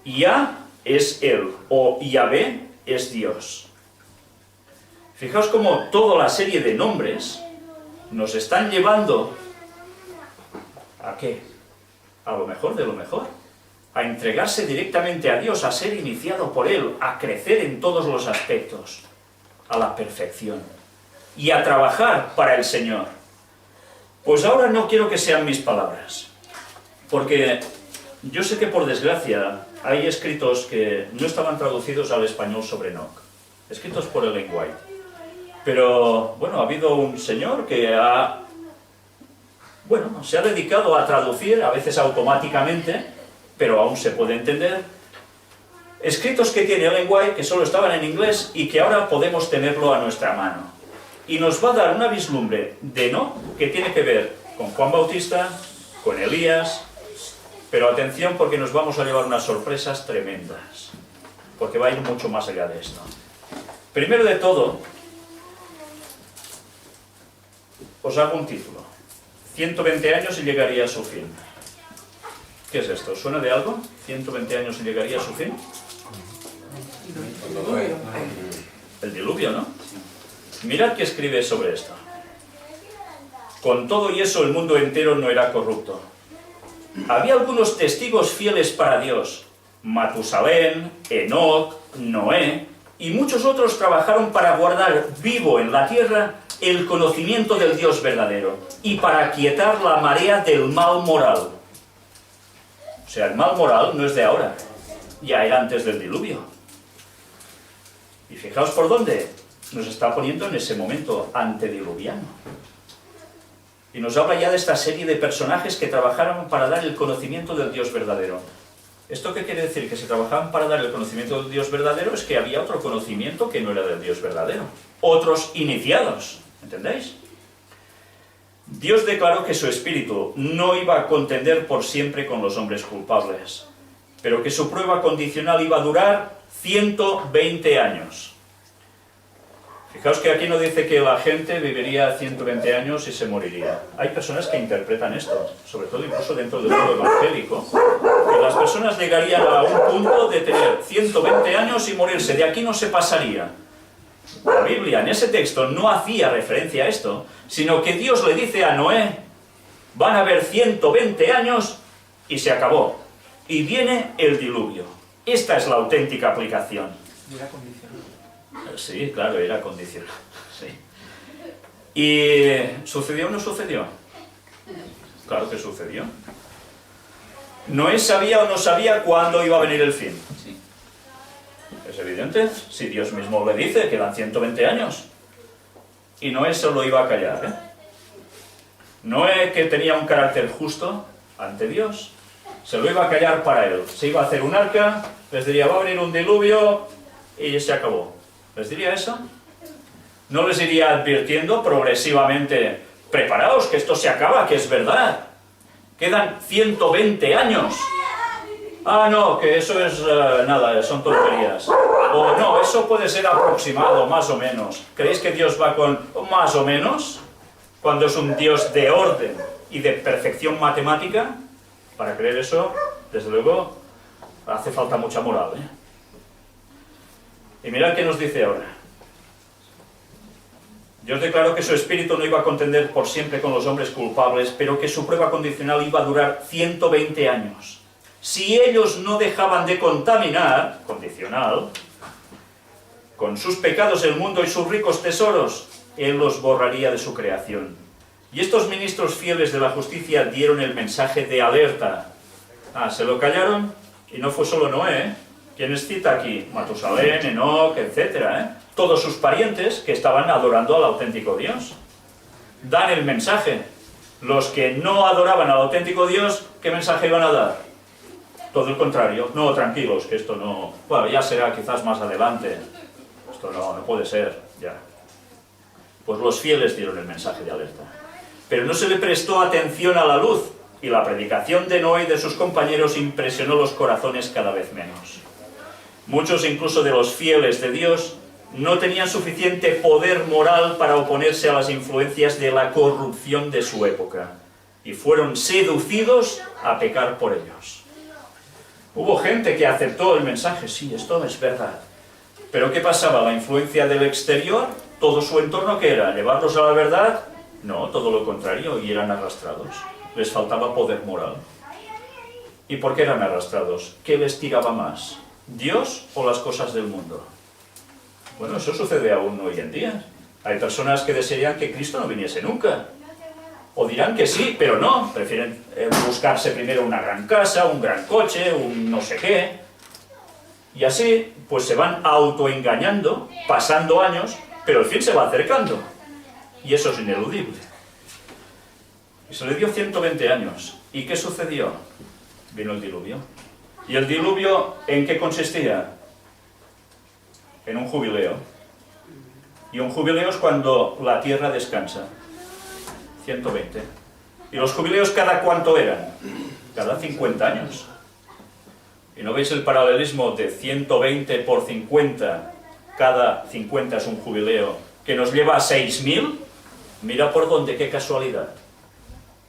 Yah es él, o Yahvé es Dios. Fijaos cómo toda la serie de nombres nos están llevando ¿a qué? A lo mejor de lo mejor. A entregarse directamente a Dios, a ser iniciado por Él, a crecer en todos los aspectos, a la perfección, y a trabajar para el Señor. Pues ahora no quiero que sean mis palabras, porque yo sé que por desgracia hay escritos que no estaban traducidos al español sobre Enoc, escritos por Ellen White. Pero, bueno, ha habido un señor que se ha dedicado a traducir, a veces automáticamente, pero aún se puede entender, escritos que tiene Ellen White que solo estaban en inglés y que ahora podemos tenerlo a nuestra mano. Y nos va a dar una vislumbre de Enoc que tiene que ver con Juan Bautista, con Elías, pero atención, porque nos vamos a llevar unas sorpresas tremendas, porque va a ir mucho más allá de esto. Primero de todo, os hago un título: 120 años y llegaría a su fin. ¿Qué es esto? ¿Suena de algo? 120 años y llegaría a su fin. El diluvio, ¿no? Mirad qué escribe sobre esto. Con todo y eso el mundo entero no era corrupto. Había algunos testigos fieles para Dios: Matusalén, Enoc, Noé, y muchos otros trabajaron para guardar vivo en la tierra el conocimiento del Dios verdadero y para aquietar la marea del mal moral. O sea, el mal moral no es de ahora, ya era antes del diluvio. Y fijaos por dónde nos está poniendo en ese momento antediluviano. Y nos habla ya de esta serie de personajes que trabajaron para dar el conocimiento del Dios verdadero. ¿Esto qué quiere decir? Que si trabajaban para dar el conocimiento del Dios verdadero es que había otro conocimiento que no era del Dios verdadero. Otros iniciados, ¿entendéis? Dios declaró que su espíritu no iba a contender por siempre con los hombres culpables, pero que su prueba condicional iba a durar 120 años. Fijaos que aquí no dice que la gente viviría 120 años y se moriría. Hay personas que interpretan esto, sobre todo incluso dentro del mundo evangélico, que las personas llegarían a un punto de tener 120 años y morirse. De aquí no se pasaría. La Biblia en ese texto no hacía referencia a esto, sino que Dios le dice a Noé: van a haber 120 años y se acabó. Y viene el diluvio. Esta es la auténtica aplicación. Era condicional. Sí, claro, era condicional. Sí. ¿Y sucedió o no sucedió? Claro que sucedió. Noé sabía o no sabía cuándo iba a venir el fin. Es evidente, si Dios mismo le dice que eran 120 años. Y Noé se lo iba a callar, ¿eh? Noé, que tenía un carácter justo ante Dios, se lo iba a callar para él. Se iba a hacer un arca, les diría: va a venir un diluvio, y se acabó. ¿Les diría eso? No les iría advirtiendo progresivamente: preparaos, que esto se acaba, que es verdad. Quedan 120 años. Ah, no, que eso es nada, son tonterías. O no, eso puede ser aproximado, más o menos. ¿Creéis que Dios va con más o menos? Cuando es un Dios de orden y de perfección matemática. Para creer eso, desde luego, hace falta mucha moral, ¿eh? Y mirad qué nos dice ahora. Dios declaró que su espíritu no iba a contender por siempre con los hombres culpables, pero que su prueba condicional iba a durar 120 años. Si ellos no dejaban de contaminar, condicional, con sus pecados el mundo y sus ricos tesoros, Él los borraría de su creación. Y estos ministros fieles de la justicia dieron el mensaje de alerta. Ah, se lo callaron, y no fue solo Noé, ¿eh? ¿Quiénes cita aquí? Matusalén, Enoc, etc. Todos sus parientes que estaban adorando al auténtico Dios. Dan el mensaje. Los que no adoraban al auténtico Dios, ¿qué mensaje iban a dar? Todo el contrario. No, tranquilos, que esto no... Bueno, ya será quizás más adelante. esto no puede ser, ya. Pues los fieles dieron el mensaje de alerta. Pero no se le prestó atención a la luz, y la predicación de Noé y de sus compañeros impresionó los corazones cada vez menos. Muchos incluso de los fieles de Dios no tenían suficiente poder moral para oponerse a las influencias de la corrupción de su época, y fueron seducidos a pecar por ellos. Hubo gente que aceptó el mensaje, sí, esto es verdad. Pero ¿qué pasaba? ¿La influencia del exterior? ¿Todo su entorno qué era? ¿Llevarlos a la verdad? No, todo lo contrario, y eran arrastrados. Les faltaba poder moral. ¿Y por qué eran arrastrados? ¿Qué les tiraba más? ¿Dios o las cosas del mundo? Bueno, eso sucede aún hoy en día. Hay personas que desearían que Cristo no viniese nunca. O dirán que sí, pero no. Prefieren buscarse primero una gran casa, un gran coche, un no sé qué. Y así, pues se van autoengañando, pasando años, pero el fin se va acercando. Y eso es ineludible. Y se le dio 120 años. ¿Y qué sucedió? Vino el diluvio. ¿Y el diluvio en qué consistía? En un jubileo. Y un jubileo es cuando la tierra descansa. 120. ¿Y los jubileos cada cuánto eran? Cada 50 años. ¿Y no veis el paralelismo de 120 por 50? Cada 50 es un jubileo, que nos lleva a 6.000. Mira por dónde, qué casualidad.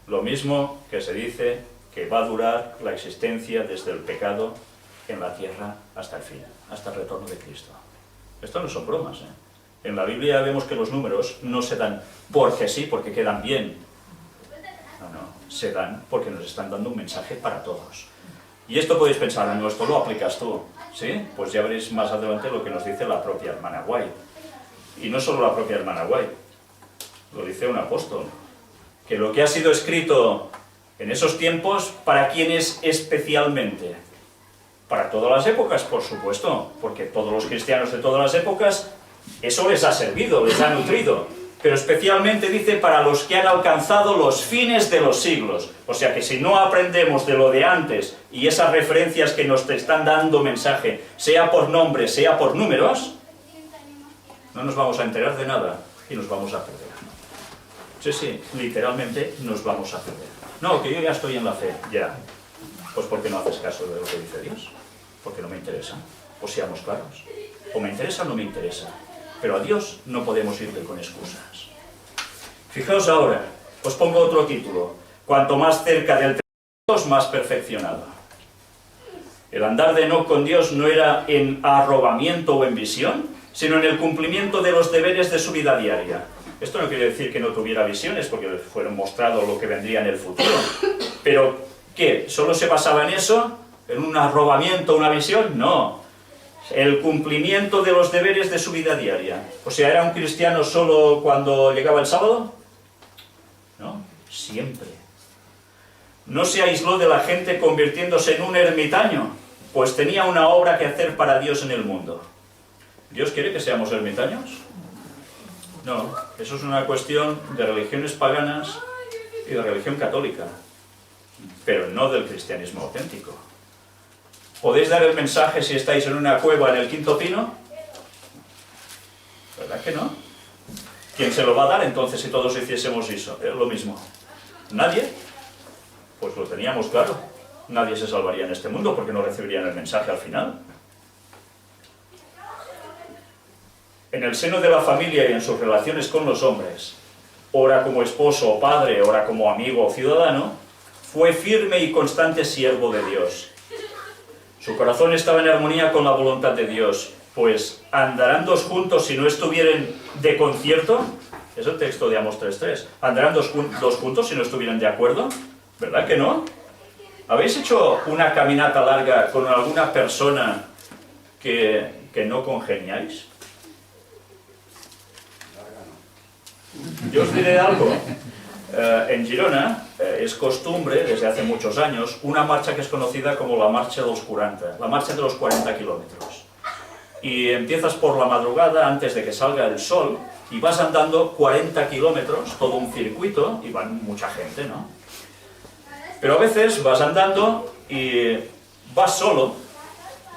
Lo mismo que se dice que va a durar la existencia desde el pecado en la tierra hasta el fin, hasta el retorno de Cristo. Esto no son bromas, ¿eh? En la Biblia vemos que los números no se dan porque sí, porque quedan bien. No, se dan porque nos están dando un mensaje para todos. Y esto podéis pensar, no, esto lo aplicas tú, ¿sí? Pues ya veréis más adelante lo que nos dice la propia hermana White. Y no solo la propia hermana White, lo dice un apóstol, que lo que ha sido escrito en esos tiempos, ¿para quién es especialmente? Para todas las épocas, por supuesto, porque todos los cristianos de todas las épocas, eso les ha servido, les ha nutrido, pero especialmente dice para los que han alcanzado los fines de los siglos. O sea que si no aprendemos de lo de antes y esas referencias que nos están dando mensaje, sea por nombre, sea por números, no nos vamos a enterar de nada y nos vamos a perder. Sí, literalmente nos vamos a perder. No, que yo ya estoy en la fe, ya. Pues ¿por qué no haces caso de lo que dice Dios? Porque no me interesa. Pues seamos claros. O me interesa o no me interesa. Pero a Dios no podemos irle con excusas. Fijaos ahora, os pongo otro título. Cuanto más cerca del Dios, más perfeccionado. El andar de Enoc con Dios no era en arrobamiento o en visión, sino en el cumplimiento de los deberes de su vida diaria. Esto no quiere decir que no tuviera visiones, porque le fueron mostrado lo que vendría en el futuro. Pero, ¿qué? ¿Solo se basaba en eso? ¿En un arrobamiento, una visión? No. El cumplimiento de los deberes de su vida diaria. O sea, ¿era un cristiano solo cuando llegaba el sábado? No, siempre. No se aisló de la gente convirtiéndose en un ermitaño, pues tenía una obra que hacer para Dios en el mundo. ¿Dios quiere que seamos ermitaños? No, eso es una cuestión de religiones paganas y de religión católica, pero no del cristianismo auténtico. ¿Podéis dar el mensaje si estáis en una cueva en el Quinto Pino? ¿Verdad que no? ¿Quién se lo va a dar entonces si todos hiciésemos eso? Lo mismo. ¿Nadie? Pues lo teníamos claro. Nadie se salvaría en este mundo porque no recibirían el mensaje al final. En el seno de la familia y en sus relaciones con los hombres, ora como esposo o padre, ora como amigo o ciudadano, fue firme y constante siervo de Dios. Su corazón estaba en armonía con la voluntad de Dios, pues andarán dos juntos si no estuvieren de concierto. Es el texto de Amos 3:3. ¿Andarán dos juntos si no estuvieran de acuerdo? ¿Verdad que no? ¿Habéis hecho una caminata larga con alguna persona que no congeniáis? Yo os diré algo. En Girona es costumbre, desde hace muchos años, una marcha que es conocida como la Marcha de los 40, la Marcha de los 40 kilómetros. Y empiezas por la madrugada antes de que salga el sol y vas andando 40 kilómetros, todo un circuito, y van mucha gente, ¿no? Pero a veces vas andando y vas solo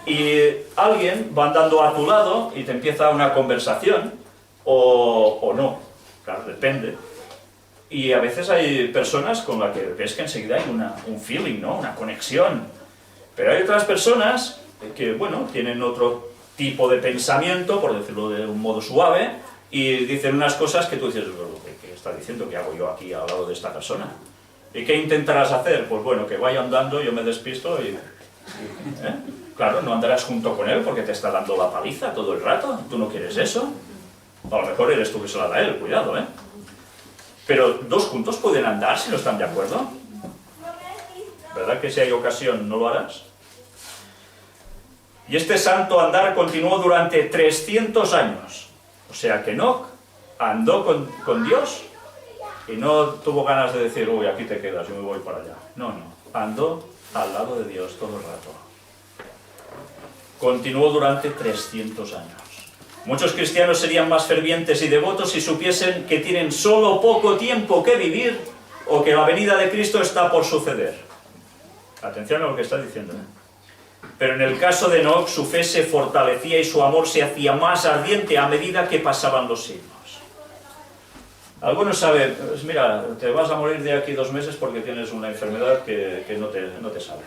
y alguien va andando a tu lado y te empieza una conversación, o no, claro, depende. Y a veces hay personas con las que ves que enseguida hay un feeling, ¿no? Una conexión. Pero hay otras personas que, bueno, tienen otro tipo de pensamiento, por decirlo de un modo suave, y dicen unas cosas que tú dices, ¿qué está diciendo? ¿Qué hago yo aquí al lado de esta persona? ¿Y qué intentarás hacer? Pues bueno, que vaya andando, yo me despisto y... ¿eh? Claro, no andarás junto con él porque te está dando la paliza todo el rato. ¿Tú no quieres eso? A lo mejor eres tú que se la da a él, cuidado, ¿eh? Pero dos juntos pueden andar si no están de acuerdo. ¿Verdad que si hay ocasión no lo harás? Y este santo andar continuó durante 300 años. O sea que Enoc andó con Dios y no tuvo ganas de decir, uy, aquí te quedas, yo me voy para allá. No, no, andó al lado de Dios todo el rato. Continuó durante 300 años. Muchos cristianos serían más fervientes y devotos si supiesen que tienen solo poco tiempo que vivir o que la venida de Cristo está por suceder. Atención a lo que está diciendo, ¿eh? Pero en el caso de Enoc, su fe se fortalecía y su amor se hacía más ardiente a medida que pasaban los siglos. Algunos saben, pues mira, te vas a morir de aquí 2 meses porque tienes una enfermedad que no te sabes.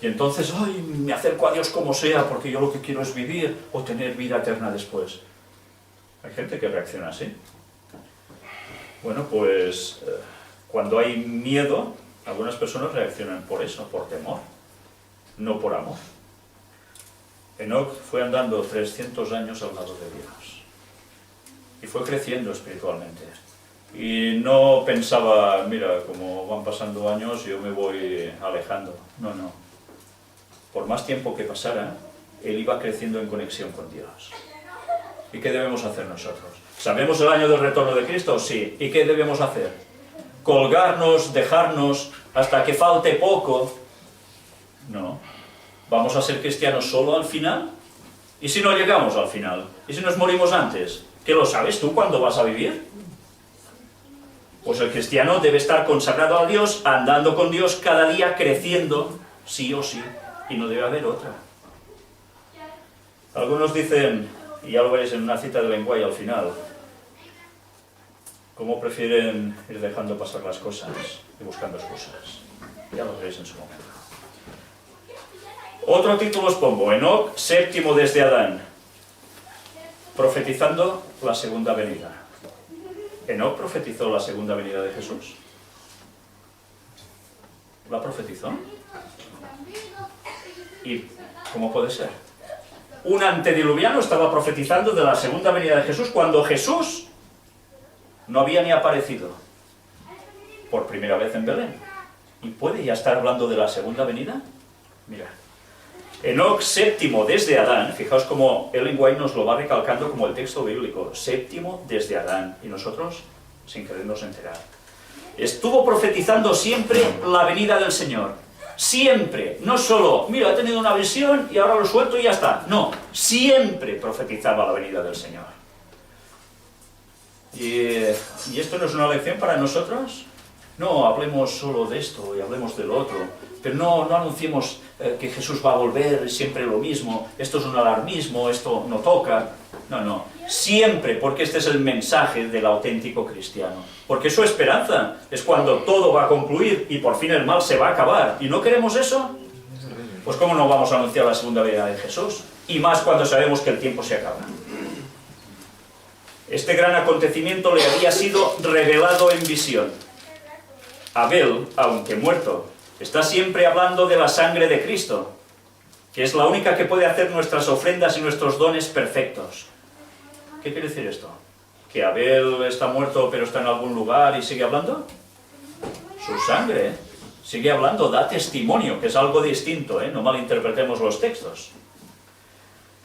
Y entonces, ay, me acerco a Dios como sea porque yo lo que quiero es vivir o tener vida eterna después. Hay gente que reacciona así. Bueno, pues cuando hay miedo, algunas personas reaccionan por eso, por temor, no por amor. Enoc fue andando 300 años al lado de Dios y fue creciendo espiritualmente. Y no pensaba, mira, como van pasando años, yo me voy alejando. No, no. Por más tiempo que pasara, él iba creciendo en conexión con Dios. ¿Y qué debemos hacer nosotros? ¿Sabemos el año del retorno de Cristo? Sí. ¿Y qué debemos hacer? ¿Colgarnos, dejarnos hasta que falte poco? No. ¿Vamos a ser cristianos solo al final? ¿Y si no llegamos al final? ¿Y si nos morimos antes? ¿Qué lo sabes tú cuándo vas a vivir? Pues el cristiano debe estar consagrado a Dios, andando con Dios cada día, creciendo, sí o sí. Y no debe haber otra. Algunos dicen, y ya lo veréis en una cita de lenguaje al final, cómo prefieren ir dejando pasar las cosas y buscando excusas. Ya lo veréis en su momento. Otro título os pongo, Enoc, séptimo desde Adán, profetizando la segunda venida. ¿Enoc profetizó la segunda venida de Jesús? ¿La profetizó? ¿Y cómo puede ser? Un antediluviano estaba profetizando de la segunda venida de Jesús cuando Jesús no había ni aparecido por primera vez en Belén. ¿Y puede ya estar hablando de la segunda venida? Mira, Enoc séptimo desde Adán, fijaos cómo Ellen White nos lo va recalcando como el texto bíblico, séptimo desde Adán, y nosotros sin querernos enterar. Estuvo profetizando siempre la venida del Señor. Siempre, no solo, mira, he tenido una visión y ahora lo suelto y ya está. No, siempre profetizaba la venida del Señor. ¿Y esto no es una lección para nosotros? No, hablemos solo de esto y hablemos del otro, pero no anunciemos que Jesús va a volver, siempre lo mismo, esto es un alarmismo, esto no toca. No, siempre, porque este es el mensaje del auténtico cristiano. Porque su esperanza es cuando todo va a concluir y por fin el mal se va a acabar. ¿Y no queremos eso? Pues ¿cómo no vamos a anunciar la segunda venida de Jesús? Y más cuando sabemos que el tiempo se acaba. Este gran acontecimiento le había sido revelado en visión. Abel, aunque muerto, está siempre hablando de la sangre de Cristo, que es la única que puede hacer nuestras ofrendas y nuestros dones perfectos. ¿Qué quiere decir esto? ¿Que Abel está muerto pero está en algún lugar y sigue hablando? Su sangre sigue hablando, da testimonio, que es algo distinto, no malinterpretemos los textos.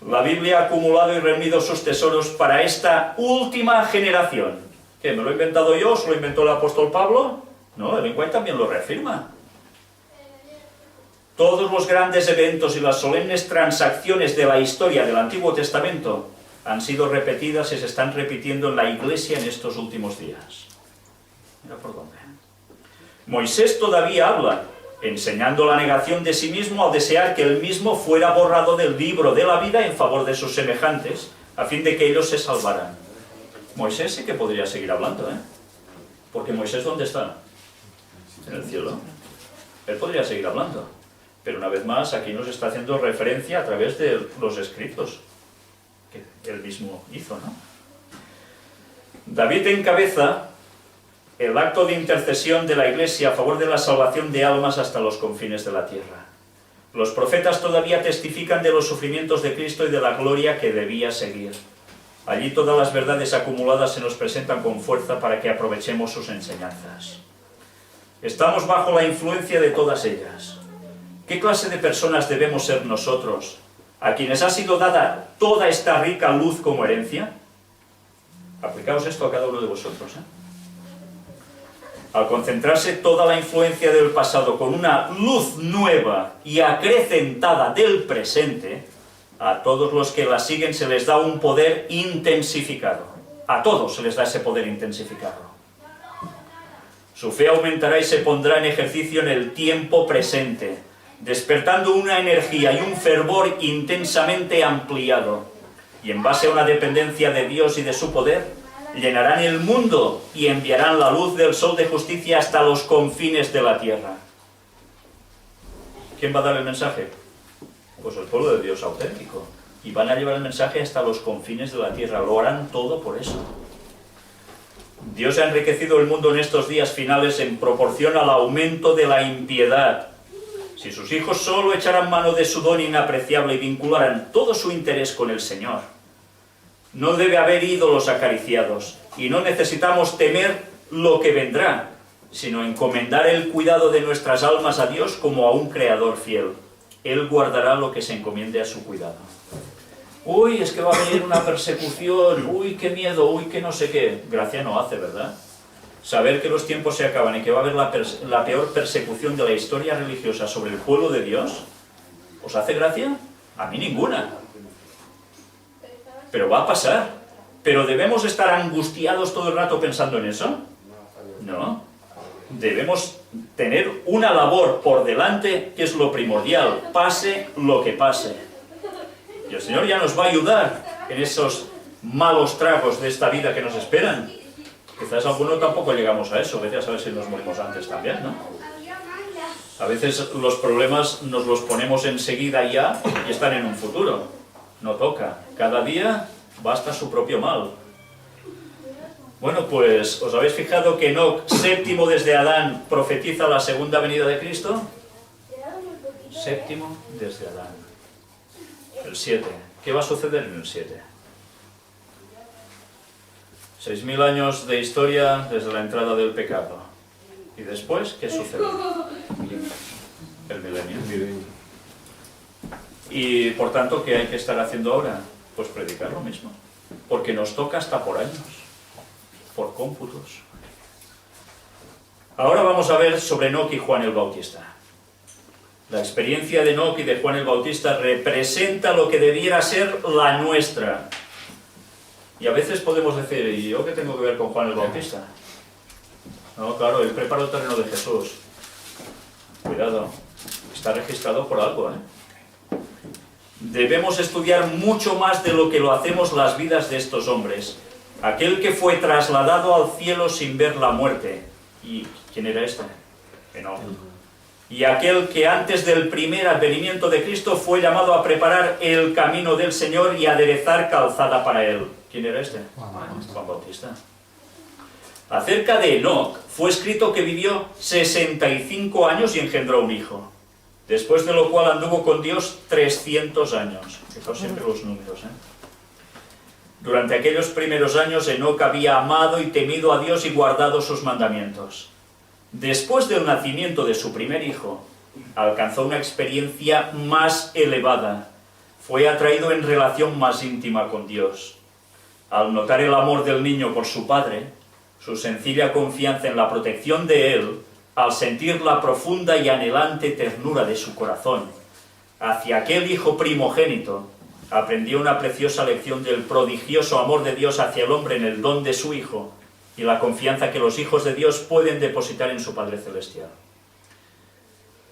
La Biblia ha acumulado y reunido sus tesoros para esta última generación. ¿Qué, me lo he inventado yo? ¿Se lo inventó el apóstol Pablo? No, el White también lo reafirma. Todos los grandes eventos y las solemnes transacciones de la historia del Antiguo Testamento han sido repetidas y se están repitiendo en la Iglesia en estos últimos días. Mira por dónde. Moisés todavía habla enseñando la negación de sí mismo al desear que él mismo fuera borrado del libro de la vida en favor de sus semejantes, a fin de que ellos se salvaran. Moisés sí que podría seguir hablando, ¿eh? Porque Moisés, ¿dónde está? En el cielo. Él podría seguir hablando. Pero una vez más, aquí nos está haciendo referencia a través de los escritos que él mismo hizo, ¿no? David encabeza el acto de intercesión de la Iglesia a favor de la salvación de almas hasta los confines de la tierra. Los profetas todavía testifican de los sufrimientos de Cristo y de la gloria que debía seguir. Allí todas las verdades acumuladas se nos presentan con fuerza para que aprovechemos sus enseñanzas. Estamos bajo la influencia de todas ellas. ¿Qué clase de personas debemos ser nosotros, a quienes ha sido dada toda esta rica luz como herencia? Aplicaos esto a cada uno de vosotros, ¿eh? Al concentrarse toda la influencia del pasado con una luz nueva y acrecentada del presente, a todos los que la siguen se les da un poder intensificado. A todos se les da ese poder intensificado. Su fe aumentará y se pondrá en ejercicio en el tiempo presente, despertando una energía y un fervor intensamente ampliado. Y en base a una dependencia de Dios y de su poder, llenarán el mundo y enviarán la luz del sol de justicia hasta los confines de la tierra. ¿Quién va a dar el mensaje? Pues el pueblo de Dios auténtico. Y van a llevar el mensaje hasta los confines de la tierra. Lo harán todo por eso. Dios ha enriquecido el mundo en estos días finales en proporción al aumento de la impiedad. Si sus hijos solo echaran mano de su don inapreciable y vincularan todo su interés con el Señor, no debe haber ídolos acariciados, y no necesitamos temer lo que vendrá, sino encomendar el cuidado de nuestras almas a Dios como a un Creador fiel. Él guardará lo que se encomiende a su cuidado. Uy, es que va a venir una persecución, uy, qué miedo, uy, qué no sé qué. Gracia no hace, ¿verdad? Saber que los tiempos se acaban y que va a haber la peor persecución de la historia religiosa sobre el pueblo de Dios, ¿os hace gracia? A mí ninguna. Pero va a pasar. ¿Pero debemos estar angustiados todo el rato pensando en eso? No. Debemos tener una labor por delante que es lo primordial, pase lo que pase. Y el Señor ya nos va a ayudar en esos malos tragos de esta vida que nos esperan. Quizás alguno tampoco llegamos a eso, vete a saber si nos morimos antes también, ¿no? A veces los problemas nos los ponemos enseguida ya y están en un futuro. No toca. Cada día basta su propio mal. Bueno, pues, ¿os habéis fijado que Enoc, séptimo desde Adán, profetiza la segunda venida de Cristo? Séptimo desde Adán. El 7. ¿Qué va a suceder en el 7? 6.000 años de historia desde la entrada del pecado. ¿Y después qué sucede? El milenio. Y por tanto, ¿qué hay que estar haciendo ahora? Pues predicar lo mismo. Porque nos toca hasta por años, por cómputos. Ahora vamos a ver sobre Enoc y Juan el Bautista. La experiencia de Enoc y de Juan el Bautista representa lo que debiera ser la nuestra. Y a veces podemos decir, ¿y yo qué tengo que ver con Juan el Bautista? No, claro, él preparó el terreno de Jesús. Cuidado, está registrado por algo, ¿eh? Debemos estudiar mucho más de lo que lo hacemos las vidas de estos hombres. Aquel que fue trasladado al cielo sin ver la muerte. ¿Y quién era este? Enoc. Y aquel que antes del primer advenimiento de Cristo fue llamado a preparar el camino del Señor y aderezar calzada para él. ¿Quién era este? Juan Bautista. Acerca de Enoc fue escrito que vivió 65 años y engendró un hijo. Después de lo cual anduvo con Dios 300 años. Fijaos siempre los números, ¿eh? Durante aquellos primeros años Enoc había amado y temido a Dios y guardado sus mandamientos. Después del nacimiento de su primer hijo, alcanzó una experiencia más elevada. Fue atraído en relación más íntima con Dios. Al notar el amor del niño por su padre, su sencilla confianza en la protección de él, al sentir la profunda y anhelante ternura de su corazón hacia aquel hijo primogénito, aprendió una preciosa lección del prodigioso amor de Dios hacia el hombre en el don de su Hijo y la confianza que los hijos de Dios pueden depositar en su Padre Celestial.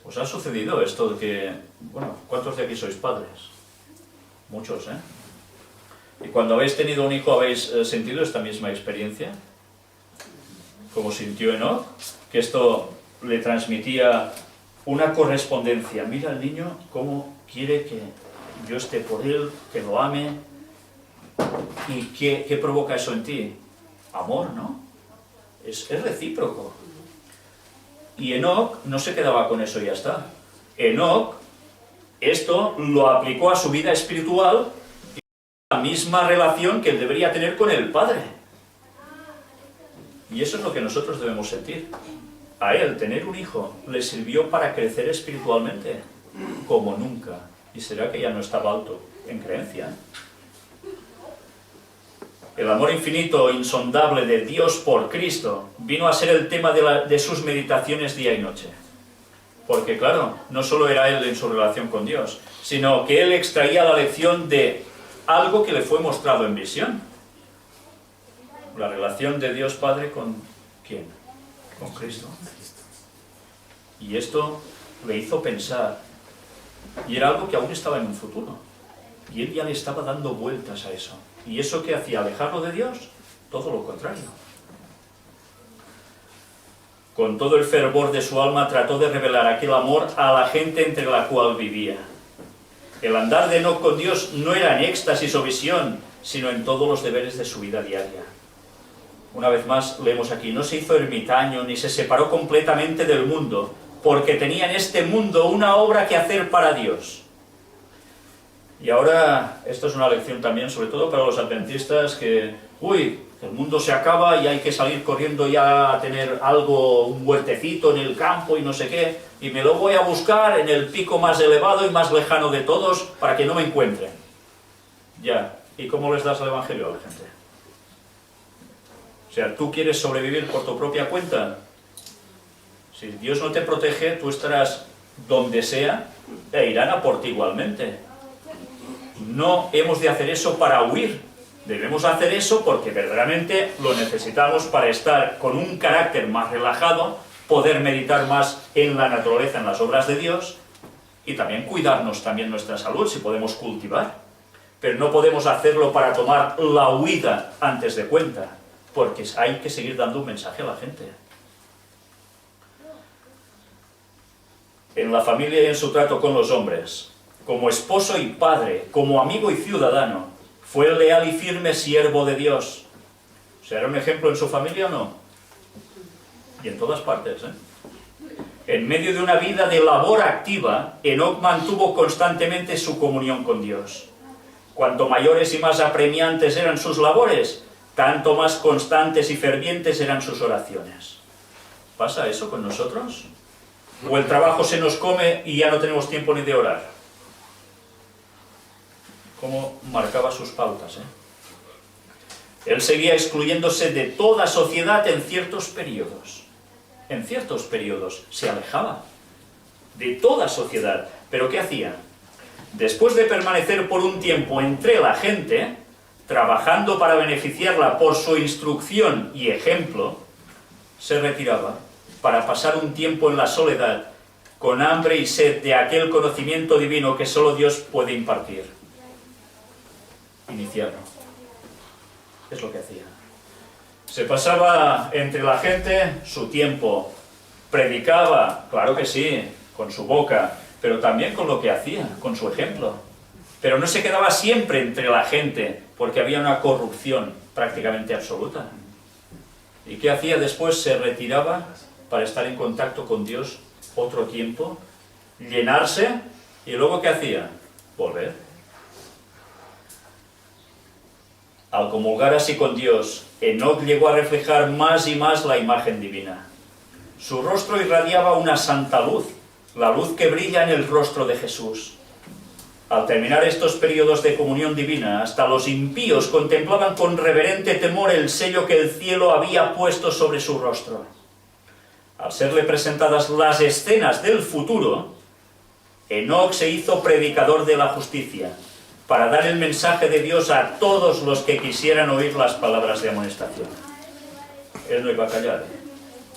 Os ha sucedido esto de que, bueno, ¿cuántos de aquí sois padres? Muchos, ¿eh? Y cuando habéis tenido un hijo, ¿habéis sentido esta misma experiencia? Como sintió Enoc, que esto le transmitía una correspondencia. Mira al niño cómo quiere que yo esté por él, que lo ame. ¿Y qué provoca eso en ti? Amor, ¿no? Es recíproco. Y Enoc no se quedaba con eso y ya está. Enoc esto lo aplicó a su vida espiritual, la misma relación que él debería tener con el Padre. Y eso es lo que nosotros debemos sentir. A él, tener un hijo, le sirvió para crecer espiritualmente, como nunca. Y será que ya no estaba alto en creencia. El amor infinito, insondable de Dios por Cristo, vino a ser el tema de sus meditaciones día y noche. Porque claro, no solo era él en su relación con Dios, sino que él extraía la lección de algo que le fue mostrado en visión. La relación de Dios Padre con ¿quién? Con Cristo. Y esto le hizo pensar, y era algo que aún estaba en un futuro, y él ya le estaba dando vueltas a eso. ¿Y eso qué hacía? ¿Alejarlo de Dios? Todo lo contrario. Con todo el fervor de su alma trató de revelar aquel amor a la gente entre la cual vivía. El andar de Enoc con Dios no era en éxtasis o visión, sino en todos los deberes de su vida diaria. Una vez más leemos aquí, no se hizo ermitaño ni se separó completamente del mundo, porque tenía en este mundo una obra que hacer para Dios. Y ahora, esto es una lección también, sobre todo para los adventistas, que, el mundo se acaba y hay que salir corriendo ya a tener algo, un huertecito en el campo y no sé qué, y me lo voy a buscar en el pico más elevado y más lejano de todos para que no me encuentren. Ya, ¿y cómo les das el evangelio a la gente? O sea, ¿tú quieres sobrevivir por tu propia cuenta? Si Dios no te protege, tú estarás donde sea e irán a por ti igualmente. No hemos de hacer eso para huir, debemos hacer eso porque verdaderamente lo necesitamos para estar con un carácter más relajado, poder meditar más en la naturaleza, en las obras de Dios, y también cuidarnos también nuestra salud, si podemos cultivar. Pero no podemos hacerlo para tomar la huida antes de cuenta, porque hay que seguir dando un mensaje a la gente. En la familia y en su trato con los hombres, como esposo y padre, como amigo y ciudadano, fue leal y firme siervo de Dios. O sea, ¿era un ejemplo en su familia o no? Y en todas partes, ¿eh? En medio de una vida de labor activa, Enoc mantuvo constantemente su comunión con Dios. Cuanto mayores y más apremiantes eran sus labores, tanto más constantes y fervientes eran sus oraciones. ¿Pasa eso con nosotros? ¿O el trabajo se nos come y ya no tenemos tiempo ni de orar? Cómo marcaba sus pautas, ¿eh? Él seguía excluyéndose de toda sociedad en ciertos periodos. En ciertos periodos se alejaba de toda sociedad. ¿Pero qué hacía? Después de permanecer por un tiempo entre la gente, trabajando para beneficiarla por su instrucción y ejemplo, se retiraba para pasar un tiempo en la soledad, con hambre y sed de aquel conocimiento divino que solo Dios puede impartir. Iniciarlo. Es lo que hacía. Se pasaba entre la gente su tiempo, predicaba, claro que sí, con su boca, pero también con lo que hacía, con su ejemplo. Pero no se quedaba siempre entre la gente, porque había una corrupción prácticamente absoluta. ¿Y qué hacía después? Se retiraba para estar en contacto con Dios otro tiempo, llenarse, y luego ¿qué hacía? Volver. Al comulgar así con Dios, Enoc llegó a reflejar más y más la imagen divina. Su rostro irradiaba una santa luz, la luz que brilla en el rostro de Jesús. Al terminar estos periodos de comunión divina, hasta los impíos contemplaban con reverente temor el sello que el cielo había puesto sobre su rostro. Al serle presentadas las escenas del futuro, Enoc se hizo predicador de la justicia, para dar el mensaje de Dios a todos los que quisieran oír las palabras de amonestación. Él no iba a callar,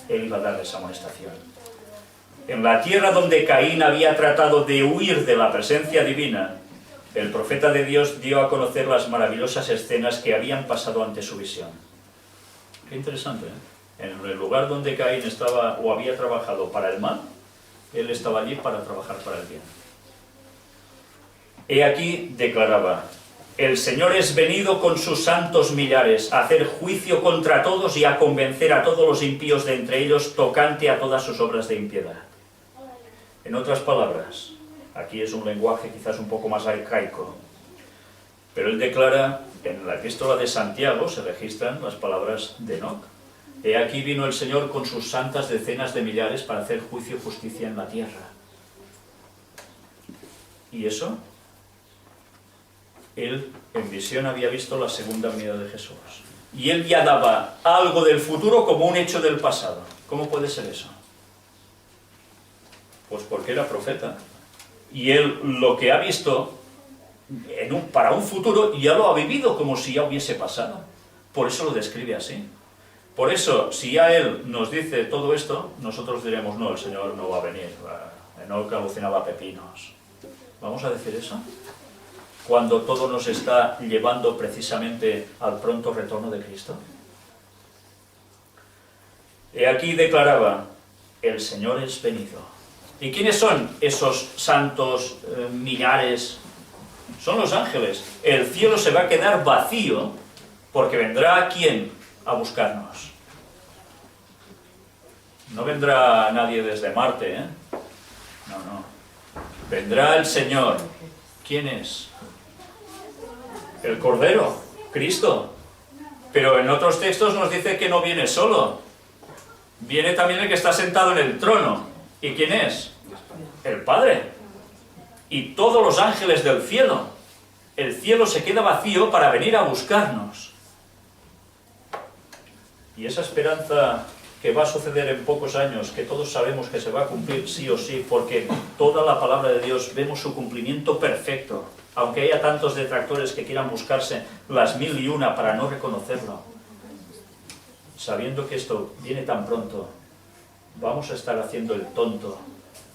él iba a darles amonestación. En la tierra donde Caín había tratado de huir de la presencia divina, el profeta de Dios dio a conocer las maravillosas escenas que habían pasado ante su visión. Qué interesante, ¿eh? En el lugar donde Caín estaba o había trabajado para el mal, él estaba allí para trabajar para el bien. He aquí, declaraba, el Señor es venido con sus santos millares a hacer juicio contra todos y a convencer a todos los impíos de entre ellos tocante a todas sus obras de impiedad. En otras palabras, aquí es un lenguaje quizás un poco más arcaico, pero él declara, en la epístola de Santiago se registran las palabras de Enoc. He aquí vino el Señor con sus santas decenas de millares para hacer juicio y justicia en la tierra. ¿Y eso? Él en visión había visto la segunda venida de Jesús. Y él ya daba algo del futuro como un hecho del pasado. ¿Cómo puede ser eso? Pues porque era profeta. Y él lo que ha visto para un futuro ya lo ha vivido como si ya hubiese pasado. Por eso lo describe así. Por eso, si ya él nos dice todo esto, nosotros diremos, no, el Señor no va a venir. Enoc alucinaba pepinos. ¿Vamos a decir eso? Cuando todo nos está llevando precisamente al pronto retorno de Cristo. He aquí declaraba, el Señor es venido. ¿Y quiénes son esos santos millares? Son los ángeles. El cielo se va a quedar vacío porque vendrá ¿quién? A buscarnos. No vendrá nadie desde Marte, ¿eh? No, no. Vendrá el Señor. ¿Quién es? El Cordero, Cristo. Pero en otros textos nos dice que no viene solo. Viene también el que está sentado en el trono. ¿Y quién es? El Padre. Y todos los ángeles del cielo. El cielo se queda vacío para venir a buscarnos. Y esa esperanza que va a suceder en pocos años, que todos sabemos que se va a cumplir sí o sí, porque toda la palabra de Dios vemos su cumplimiento perfecto, aunque haya tantos detractores que quieran buscarse las 1001 para no reconocerlo. Sabiendo que esto viene tan pronto, vamos a estar haciendo el tonto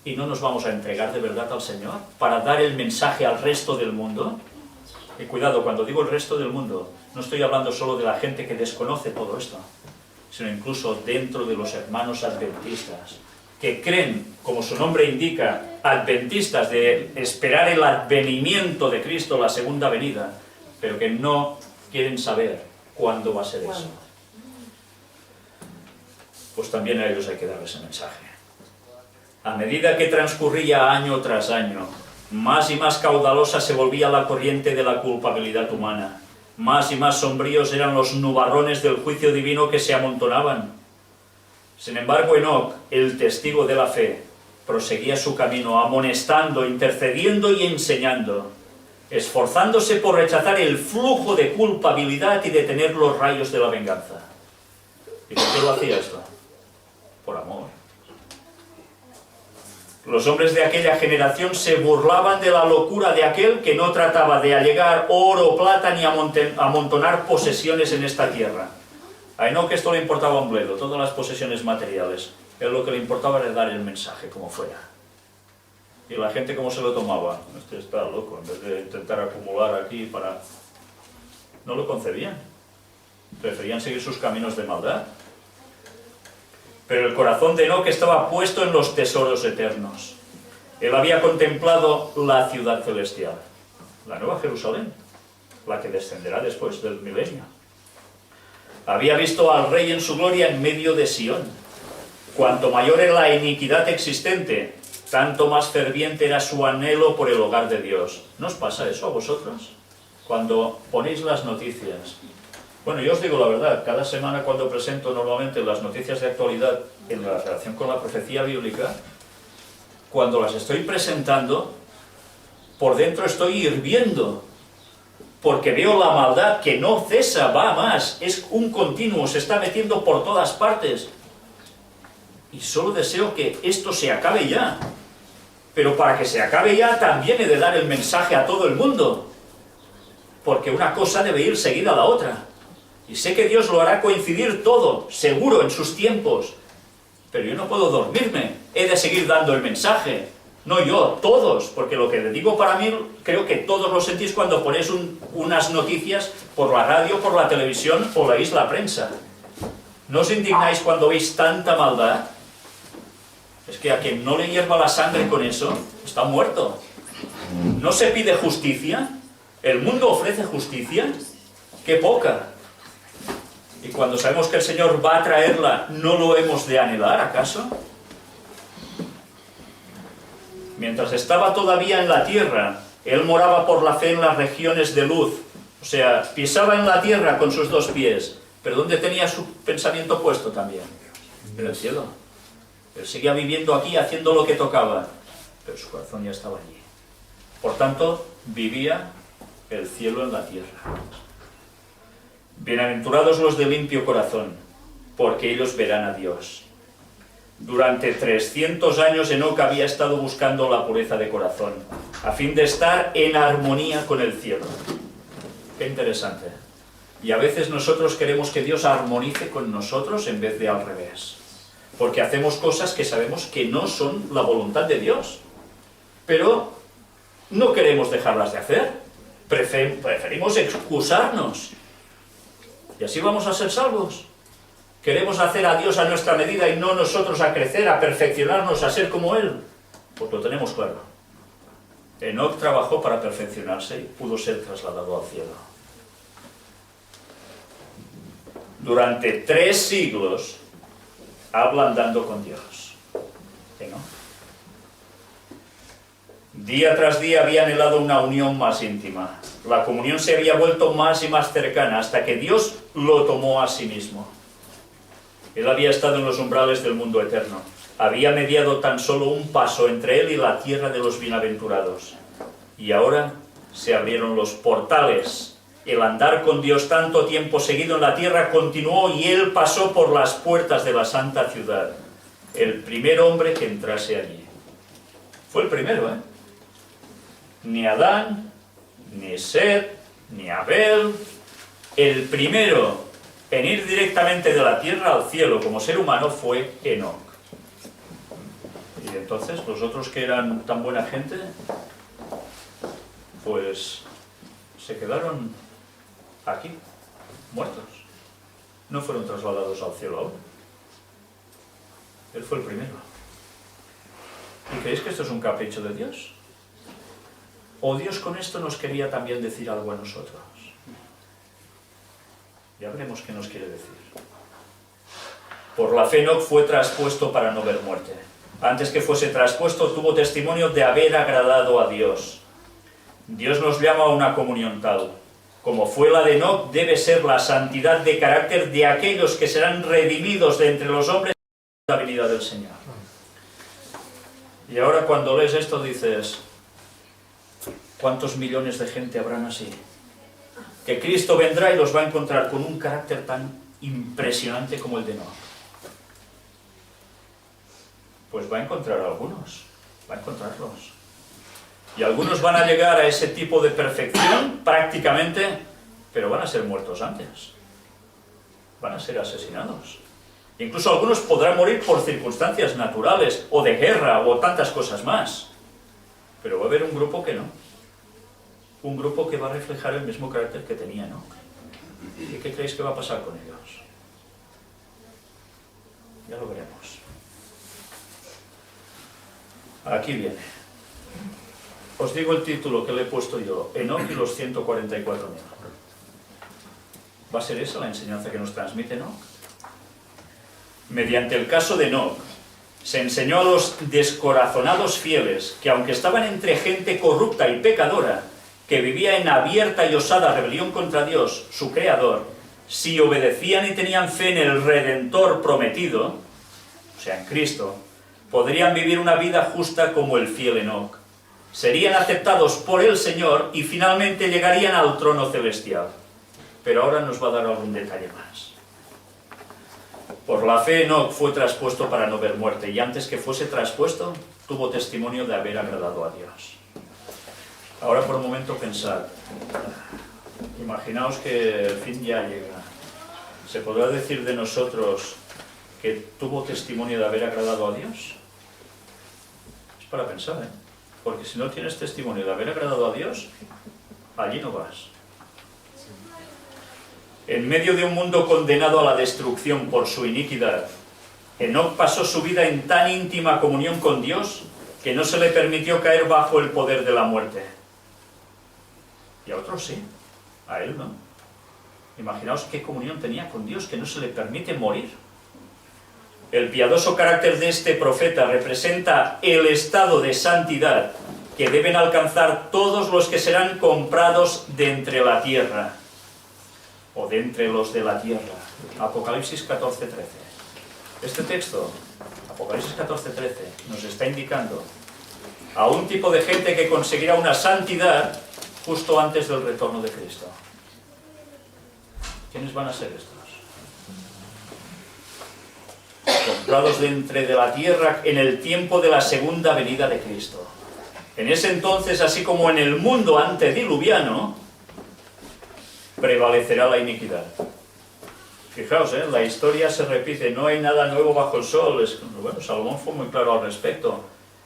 y no nos vamos a entregar de verdad al Señor para dar el mensaje al resto del mundo. Y cuidado, cuando digo el resto del mundo, no estoy hablando solo de la gente que desconoce todo esto, sino incluso dentro de los hermanos adventistas, que creen, como su nombre indica, adventistas, de esperar el advenimiento de Cristo, la segunda venida, pero que no quieren saber cuándo va a ser eso. Pues también a ellos hay que darles ese mensaje. A medida que transcurría año tras año, más y más caudalosa se volvía la corriente de la culpabilidad humana. Más y más sombríos eran los nubarrones del juicio divino que se amontonaban. Sin embargo, Enoc, el testigo de la fe, proseguía su camino, amonestando, intercediendo y enseñando, esforzándose por rechazar el flujo de culpabilidad y detener los rayos de la venganza. ¿Y por qué lo hacía esto? Por amor. Los hombres de aquella generación se burlaban de la locura de aquel que no trataba de allegar oro, plata ni amontonar posesiones en esta tierra. A Enoc esto le importaba un bledo, todas las posesiones materiales. Él lo que le importaba era dar el mensaje como fuera. Y la gente cómo se lo tomaba. Este está loco, en vez de intentar acumular aquí para... No lo concebían. Preferían seguir sus caminos de maldad. Pero el corazón de Enoc estaba puesto en los tesoros eternos. Él había contemplado la ciudad celestial, la Nueva Jerusalén, la que descenderá después del milenio. Había visto al Rey en su gloria en medio de Sión. Cuanto mayor era la iniquidad existente, tanto más ferviente era su anhelo por el hogar de Dios. ¿No os pasa eso a vosotros? Cuando ponéis las noticias... Bueno, yo os digo la verdad, cada semana cuando presento normalmente las noticias de actualidad en la relación con la profecía bíblica, cuando las estoy presentando, por dentro estoy hirviendo, porque veo la maldad que no cesa, va más, es un continuo, se está metiendo por todas partes. Y solo deseo que esto se acabe ya. Pero para que se acabe ya también he de dar el mensaje a todo el mundo, porque una cosa debe ir seguida a la otra. Y sé que Dios lo hará coincidir todo, seguro, en sus tiempos. Pero yo no puedo dormirme he de seguir dando el mensaje. No yo, todos, porque lo que le digo para mí, creo que todos lo sentís cuando ponéis unas noticias por la radio, por la televisión o leéis la prensa. ¿No os indignáis cuando veis tanta maldad? Es que a quien no le hierva la sangre con eso, está muerto. ¿No se pide justicia? ¿El mundo ofrece justicia? ¡Qué poca! Y cuando sabemos que el Señor va a traerla, ¿no lo hemos de anhelar, acaso? Mientras estaba todavía en la tierra, Él moraba por la fe en las regiones de luz. O sea, pisaba en la tierra con sus dos pies. ¿Pero dónde tenía su pensamiento puesto también? En el cielo. Él seguía viviendo aquí, haciendo lo que tocaba. Pero su corazón ya estaba allí. Por tanto, vivía el cielo en la tierra. Bienaventurados los de limpio corazón, porque ellos verán a Dios. Durante 300 años Enoc había estado buscando la pureza de corazón, a fin de estar en armonía con el cielo. Qué interesante. Y a veces nosotros queremos que Dios armonice con nosotros en vez de al revés. Porque hacemos cosas que sabemos que no son la voluntad de Dios. Pero no queremos dejarlas de hacer. Preferimos excusarnos. Y así vamos a ser salvos. Queremos hacer a Dios a nuestra medida y no nosotros a crecer, a perfeccionarnos, a ser como Él. Pues lo tenemos claro. Enoc trabajó para perfeccionarse y pudo ser trasladado al cielo. Durante 3 siglos habla andando con Dios. Enoc. Día tras día había anhelado una unión más íntima. La comunión se había vuelto más y más cercana hasta que Dios lo tomó a sí mismo. Él había estado en los umbrales del mundo eterno. Había mediado tan solo un paso entre él y la tierra de los bienaventurados. Y ahora se abrieron los portales. El andar con Dios tanto tiempo seguido en la tierra continuó y él pasó por las puertas de la santa ciudad. El primer hombre que entrase allí. Fue el primero, ¿eh? Ni Adán, ni Set, ni Abel. El primero en ir directamente de la tierra al cielo como ser humano fue Enoc. Y entonces los otros que eran tan buena gente, pues se quedaron aquí, muertos. No fueron trasladados al cielo aún. Él fue el primero. ¿Y creéis que esto es un capricho de Dios? ¿O Dios con esto nos quería también decir algo a nosotros? Ya veremos qué nos quiere decir. Por la fe Enoc fue traspuesto para no ver muerte. Antes que fuese traspuesto tuvo testimonio de haber agradado a Dios. Dios nos llama a una comunión tal. Como fue la de Enoc, debe ser la santidad de carácter de aquellos que serán redimidos de entre los hombres en la venida del Señor. Y ahora cuando lees esto dices, ¿cuántos millones de gente habrán así? Que Cristo vendrá y los va a encontrar con un carácter tan impresionante como el de Enoc. Pues va a encontrar a algunos, va a encontrarlos. Y algunos van a llegar a ese tipo de perfección prácticamente, pero van a ser muertos antes. Van a ser asesinados. Incluso algunos podrán morir por circunstancias naturales, o de guerra, o tantas cosas más. Pero va a haber un grupo que no. Un grupo que va a reflejar el mismo carácter que tenía Enoc. ¿Y qué creéis que va a pasar con ellos? Ya lo veremos. Aquí viene. Os digo el título que le he puesto yo, Enoc y los 144.000. ¿Va a ser esa la enseñanza que nos transmite Enoc? Mediante el caso de Enoc, se enseñó a los descorazonados fieles que aunque estaban entre gente corrupta y pecadora, que vivía en abierta y osada rebelión contra Dios, su Creador, si obedecían y tenían fe en el Redentor prometido, o sea, en Cristo, podrían vivir una vida justa como el fiel Enoc. Serían aceptados por el Señor y finalmente llegarían al trono celestial. Pero ahora nos va a dar algún detalle más. Por la fe Enoc fue traspuesto para no ver muerte, y antes que fuese traspuesto, tuvo testimonio de haber agradado a Dios. Ahora por un momento pensad, imaginaos que el fin ya llega. ¿Se podrá decir de nosotros que tuvo testimonio de haber agradado a Dios? para pensar, ¿eh? Porque si no tienes testimonio de haber agradado a Dios, allí no vas. En medio de un mundo condenado a la destrucción por su iniquidad, Enoc pasó su vida en tan íntima comunión con Dios que no se le permitió caer bajo el poder de la muerte. Y a otros sí, a él no. Imaginaos qué comunión tenía con Dios, que no se le permite morir. El piadoso carácter de este profeta representa el estado de santidad que deben alcanzar todos los que serán comprados de entre la tierra, o de entre los de la tierra. Apocalipsis 14:13. Este texto, Apocalipsis 14:13, nos está indicando a un tipo de gente que conseguirá una santidad justo antes del retorno de Cristo. ¿Quiénes van a ser estos? Comprados de entre de la tierra en el tiempo de la segunda venida de Cristo. En ese entonces, así como en el mundo antediluviano, prevalecerá la iniquidad. Fijaos, la historia se repite, no hay nada nuevo bajo el sol. Bueno, Salomón fue muy claro al respecto.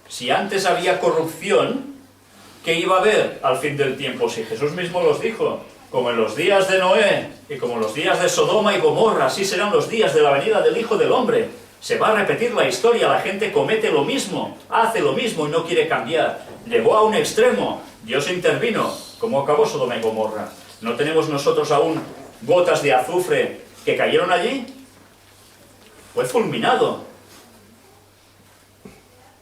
Si antes había corrupción, ¿qué iba a haber al fin del tiempo? Si Jesús mismo los dijo, como en los días de Noé y como en los días de Sodoma y Gomorra, así serán los días de la venida del Hijo del Hombre. Se va a repetir la historia, la gente comete lo mismo, hace lo mismo y no quiere cambiar. Llegó a un extremo, Dios intervino. ¿Cómo acabó Sodoma y Gomorra? ¿No tenemos nosotros aún gotas de azufre que cayeron allí? Fue fulminado.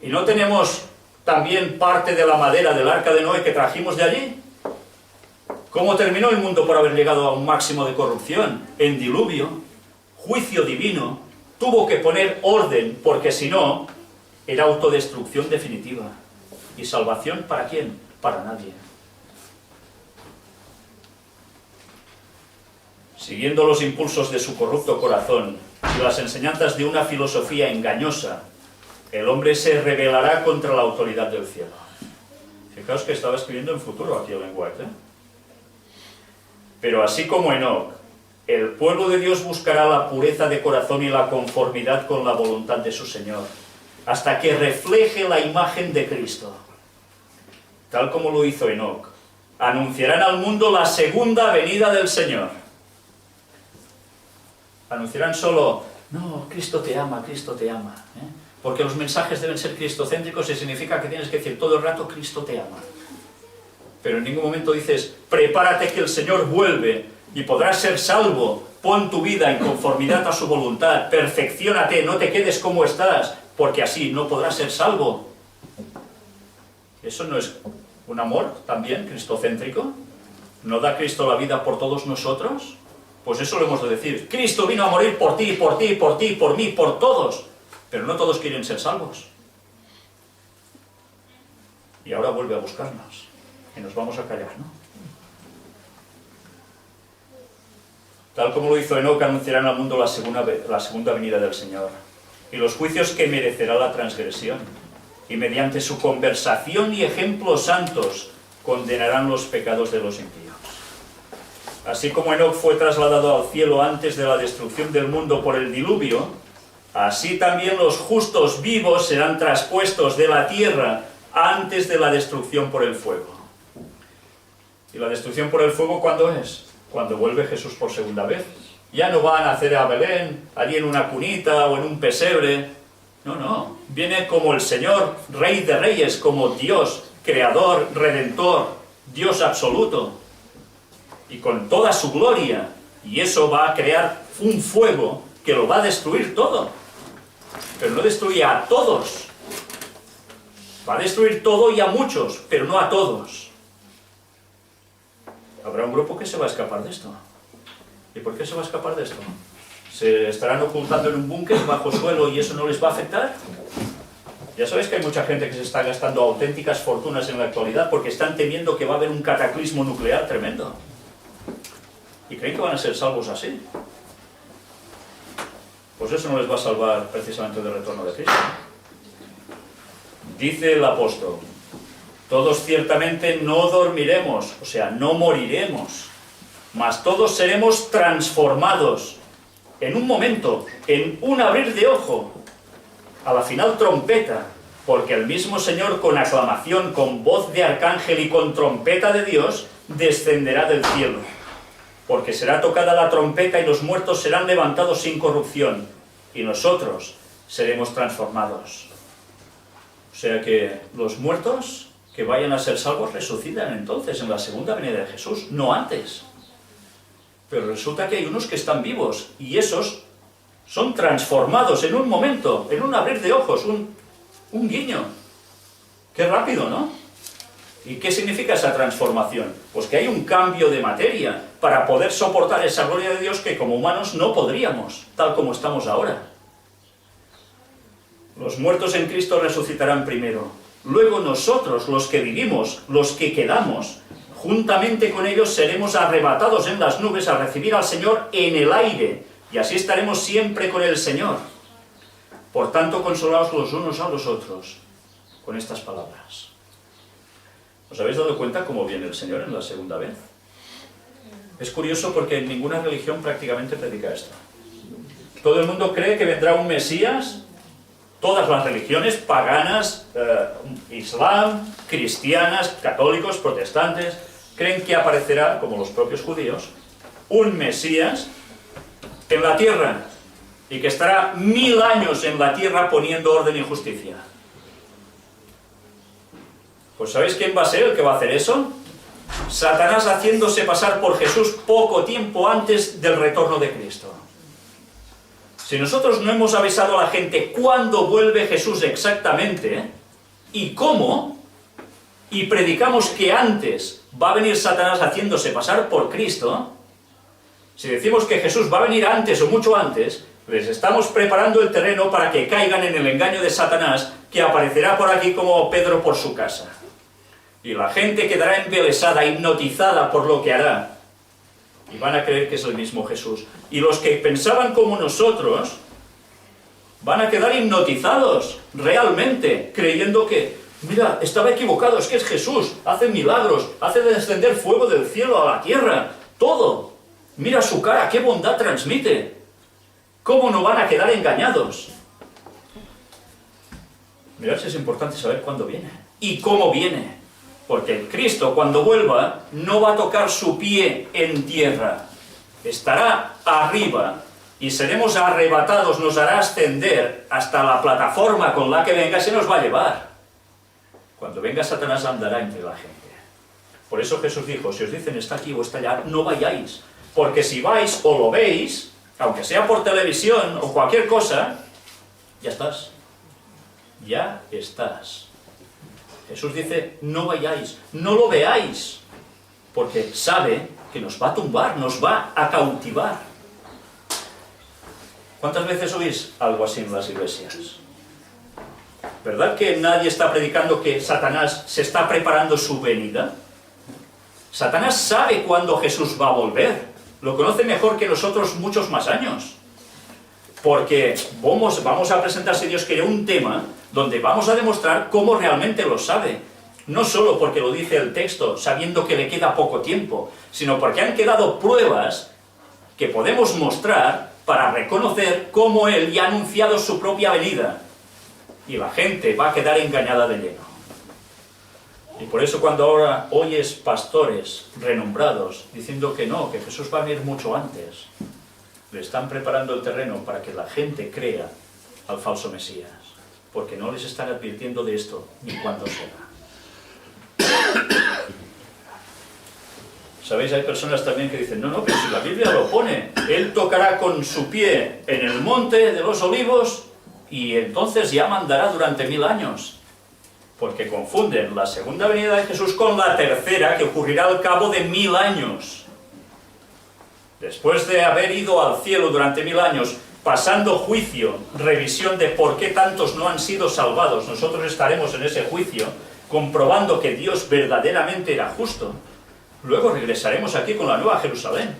¿Y no tenemos también parte de la madera del arca de Noé que trajimos de allí? ¿Cómo terminó el mundo por haber llegado a un máximo de corrupción? En diluvio, juicio divino, tuvo que poner orden, porque si no, era autodestrucción definitiva. ¿Y salvación para quién? Para nadie. Siguiendo los impulsos de su corrupto corazón y las enseñanzas de una filosofía engañosa, el hombre se rebelará contra la autoridad del cielo. Fijaos que estaba escribiendo en futuro aquí Ellen White, Pero así como Enoc, el pueblo de Dios buscará la pureza de corazón y la conformidad con la voluntad de su Señor, hasta que refleje la imagen de Cristo. Tal como lo hizo Enoc, anunciarán al mundo la segunda venida del Señor. Anunciarán solo, no, Cristo te ama, porque los mensajes deben ser cristocéntricos y significa que tienes que decir todo el rato, Cristo te ama. Pero en ningún momento dices, prepárate que el Señor vuelve y podrás ser salvo, pon tu vida en conformidad a su voluntad, perfecciónate, no te quedes como estás, porque así no podrás ser salvo. ¿Eso no es un amor también cristocéntrico? ¿No da Cristo la vida por todos nosotros? Pues eso lo hemos de decir. Cristo vino a morir por ti, por ti, por ti, por mí, por todos. Pero no todos quieren ser salvos. Y ahora vuelve a buscarnos. Y nos vamos a callar, ¿no? Tal como lo hizo Enoc, anunciarán al mundo la segunda venida del Señor. Y los juicios que merecerá la transgresión. Y mediante su conversación y ejemplos santos, condenarán los pecados de los impíos. Así como Enoc fue trasladado al cielo antes de la destrucción del mundo por el diluvio, así también los justos vivos serán traspuestos de la tierra antes de la destrucción por el fuego. ¿Y la destrucción por el fuego cuándo es? Cuando vuelve Jesús por segunda vez. Ya no va a nacer a Belén, allí en una cunita o en un pesebre. No. Viene como el Señor, Rey de Reyes, como Dios, Creador, Redentor, Dios absoluto. Y con toda su gloria. Y eso va a crear un fuego que lo va a destruir todo. Pero no destruye a todos. Va a destruir todo y a muchos, pero no a todos. Habrá un grupo que se va a escapar de esto. ¿Y por qué se va a escapar de esto? ¿Se estarán ocultando en un búnker bajo suelo y eso no les va a afectar? Ya sabéis que hay mucha gente que se está gastando auténticas fortunas en la actualidad porque están temiendo que va a haber un cataclismo nuclear tremendo. ¿Y creen que van a ser salvos así? Pues eso no les va a salvar precisamente del retorno de Cristo. Dice el apóstol, todos ciertamente no dormiremos, o sea, no moriremos, mas todos seremos transformados en un momento, en un abrir de ojo, a la final trompeta, porque el mismo Señor con aclamación, con voz de arcángel y con trompeta de Dios, descenderá del cielo. Porque será tocada la trompeta y los muertos serán levantados sin corrupción, y nosotros seremos transformados. O sea que los muertos que vayan a ser salvos resucitan entonces en la segunda venida de Jesús, no antes. Pero resulta que hay unos que están vivos, y esos son transformados en un momento, en un abrir de ojos, un guiño. Qué rápido, ¿no? ¿Y qué significa esa transformación? Pues que hay un cambio de materia para poder soportar esa gloria de Dios que como humanos no podríamos, tal como estamos ahora. Los muertos en Cristo resucitarán primero. Luego nosotros, los que vivimos, los que quedamos, juntamente con ellos seremos arrebatados en las nubes a recibir al Señor en el aire, y así estaremos siempre con el Señor. Por tanto, consolaos los unos a los otros con estas palabras. ¿Os habéis dado cuenta cómo viene el Señor en la segunda vez? Es curioso porque ninguna religión prácticamente predica esto. Todo el mundo cree que vendrá un Mesías. Todas las religiones paganas, islam, cristianas, católicos, protestantes, creen que aparecerá, como los propios judíos, un Mesías en la tierra y que estará 1000 años en la tierra poniendo orden y justicia. Pues ¿sabéis quién va a ser el que va a hacer eso? Satanás haciéndose pasar por Jesús poco tiempo antes del retorno de Cristo. Si nosotros no hemos avisado a la gente cuándo vuelve Jesús exactamente y cómo, y predicamos que antes va a venir Satanás haciéndose pasar por Cristo, si decimos que Jesús va a venir antes o mucho antes, les estamos preparando el terreno para que caigan en el engaño de Satanás, que aparecerá por aquí como Pedro por su casa. Y la gente quedará embelesada, hipnotizada por lo que hará. Y van a creer que es el mismo Jesús. Y los que pensaban como nosotros van a quedar hipnotizados, realmente, creyendo que, mira, estaba equivocado, es que es Jesús, hace milagros, hace descender fuego del cielo a la tierra, todo. Mira su cara, qué bondad transmite. ¿Cómo no van a quedar engañados? Mirad si es importante saber cuándo viene y cómo viene. Porque el Cristo, cuando vuelva, no va a tocar su pie en tierra. Estará arriba y seremos arrebatados, nos hará ascender hasta la plataforma con la que venga y se nos va a llevar. Cuando venga Satanás andará entre la gente. Por eso Jesús dijo, si os dicen está aquí o está allá, no vayáis. Porque si vais o lo veis, aunque sea por televisión o cualquier cosa, ya estás. Ya estás. Jesús dice, no vayáis, no lo veáis, porque sabe que nos va a tumbar, nos va a cautivar. ¿Cuántas veces oís algo así en las iglesias? ¿Verdad que nadie está predicando que Satanás se está preparando su venida? Satanás sabe cuándo Jesús va a volver, lo conoce mejor que nosotros muchos más años. Porque vamos a presentar, si Dios quiere, un tema donde vamos a demostrar cómo realmente lo sabe. No solo porque lo dice el texto, sabiendo que le queda poco tiempo, sino porque han quedado pruebas que podemos mostrar para reconocer cómo Él ya ha anunciado su propia venida. Y la gente va a quedar engañada de lleno. Y por eso cuando ahora oyes pastores renombrados diciendo que no, que Jesús va a venir mucho antes, le están preparando el terreno para que la gente crea al falso Mesías, porque no les están advirtiendo de esto ni cuándo será. ¿Sabéis? Hay personas también que dicen, no, pero si la Biblia lo pone, Él tocará con su pie en el monte de los olivos y entonces ya mandará durante 1000 años. Porque confunden la segunda venida de Jesús con la tercera, que ocurrirá al cabo de 1000 años. Después de haber ido al cielo durante 1000 años, pasando juicio, revisión de por qué tantos no han sido salvados, nosotros estaremos en ese juicio, comprobando que Dios verdaderamente era justo. Luego regresaremos aquí con la Nueva Jerusalén.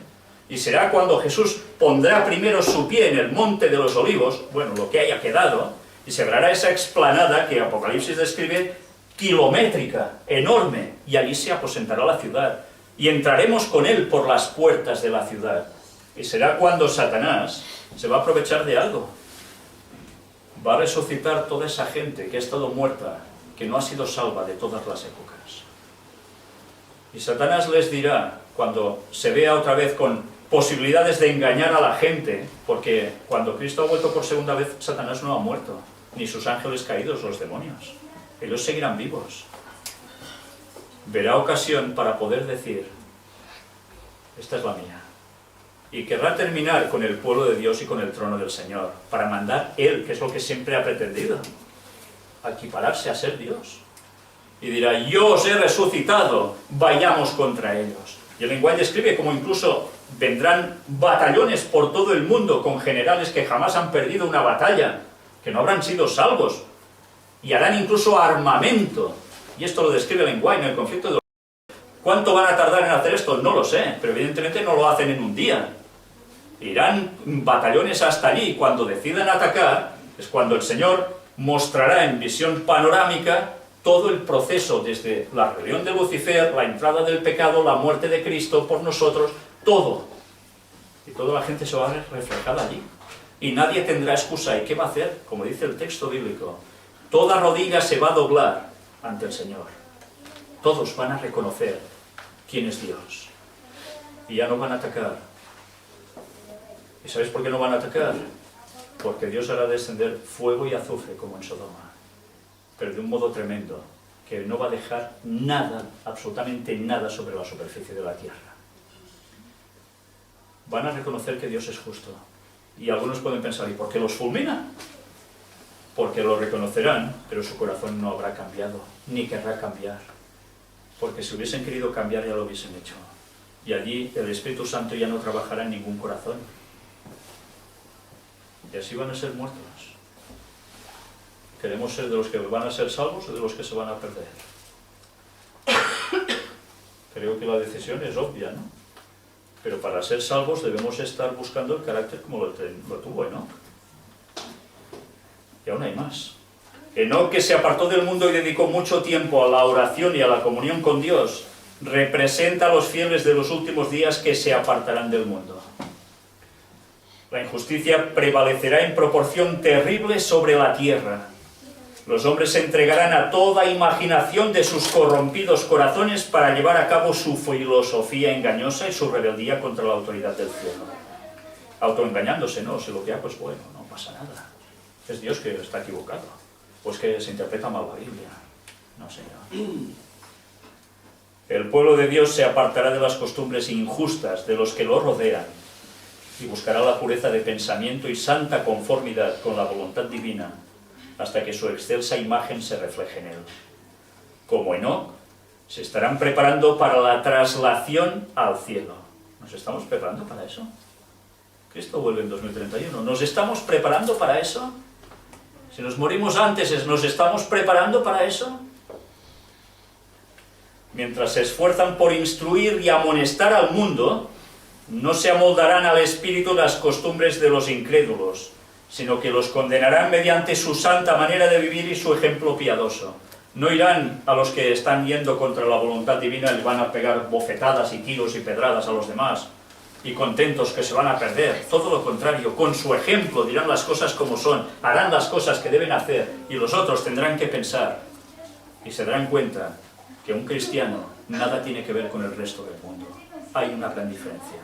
Y será cuando Jesús pondrá primero su pie en el monte de los olivos, bueno, lo que haya quedado, y se verá esa explanada que Apocalipsis describe, kilométrica, enorme, y allí se aposentará la ciudad. Y entraremos con Él por las puertas de la ciudad. Y será cuando Satanás se va a aprovechar de algo. Va a resucitar toda esa gente que ha estado muerta, que no ha sido salva de todas las épocas. Y Satanás les dirá, cuando se vea otra vez con posibilidades de engañar a la gente, porque cuando Cristo ha vuelto por segunda vez, Satanás no ha muerto, ni sus ángeles caídos, los demonios. Ellos seguirán vivos. Verá ocasión para poder decir, esta es la mía. Y querrá terminar con el pueblo de Dios y con el trono del Señor, para mandar Él, que es lo que siempre ha pretendido, a equipararse a ser Dios. Y dirá, yo os he resucitado, vayamos contra ellos. Y el lenguaje describe como incluso vendrán batallones por todo el mundo con generales que jamás han perdido una batalla, que no habrán sido salvos, y harán incluso armamento. Y esto lo describe el lenguaje en el conflicto de los... ¿Cuánto van a tardar en hacer esto? No lo sé, pero evidentemente no lo hacen en un día. Irán batallones hasta allí, y cuando decidan atacar, es cuando el Señor mostrará en visión panorámica todo el proceso, desde la rebelión de Lucifer, la entrada del pecado, la muerte de Cristo por nosotros, todo. Y toda la gente se va a ver reflejada allí. Y nadie tendrá excusa. ¿Y qué va a hacer? Como dice el texto bíblico, toda rodilla se va a doblar ante el Señor. Todos van a reconocer quién es Dios. Y ya no van a atacar. ¿Y sabéis por qué no van a atacar? Porque Dios hará descender fuego y azufre como en Sodoma. Pero de un modo tremendo, que no va a dejar nada, absolutamente nada sobre la superficie de la tierra. Van a reconocer que Dios es justo. Y algunos pueden pensar, ¿y por qué los fulmina? Porque lo reconocerán, pero su corazón no habrá cambiado, ni querrá cambiar. Porque si hubiesen querido cambiar ya lo hubiesen hecho. Y allí el Espíritu Santo ya no trabajará en ningún corazón. Y así van a ser muertos. ¿Queremos ser de los que van a ser salvos o de los que se van a perder? Creo que la decisión es obvia, ¿no? Pero para ser salvos debemos estar buscando el carácter como lo tuvo Enoc. Y aún hay más. Enoc, que se apartó del mundo y dedicó mucho tiempo a la oración y a la comunión con Dios, representa a los fieles de los últimos días que se apartarán del mundo. La injusticia prevalecerá en proporción terrible sobre la tierra. Los hombres se entregarán a toda imaginación de sus corrompidos corazones para llevar a cabo su filosofía engañosa y su rebeldía contra la autoridad del cielo. Autoengañándose, no, si lo que hago es bueno, no pasa nada. Es Dios que está equivocado. O es que se interpreta mal la Biblia. No, Señor. El pueblo de Dios se apartará de las costumbres injustas de los que lo rodean y buscará la pureza de pensamiento y santa conformidad con la voluntad divina, hasta que su excelsa imagen se refleje en él. Como Enoc, se estarán preparando para la traslación al cielo. ¿Nos estamos preparando para eso? Cristo vuelve en 2031. ¿Nos estamos preparando para eso? Si nos morimos antes, ¿nos estamos preparando para eso? Mientras se esfuerzan por instruir y amonestar al mundo, no se amoldarán al espíritu las costumbres de los incrédulos, sino que los condenarán mediante su santa manera de vivir y su ejemplo piadoso. No irán a los que están yendo contra la voluntad divina y van a pegar bofetadas y tiros y pedradas a los demás, y contentos que se van a perder. Todo lo contrario, con su ejemplo dirán las cosas como son, harán las cosas que deben hacer, y los otros tendrán que pensar, y se darán cuenta que un cristiano nada tiene que ver con el resto del mundo. Hay una gran diferencia.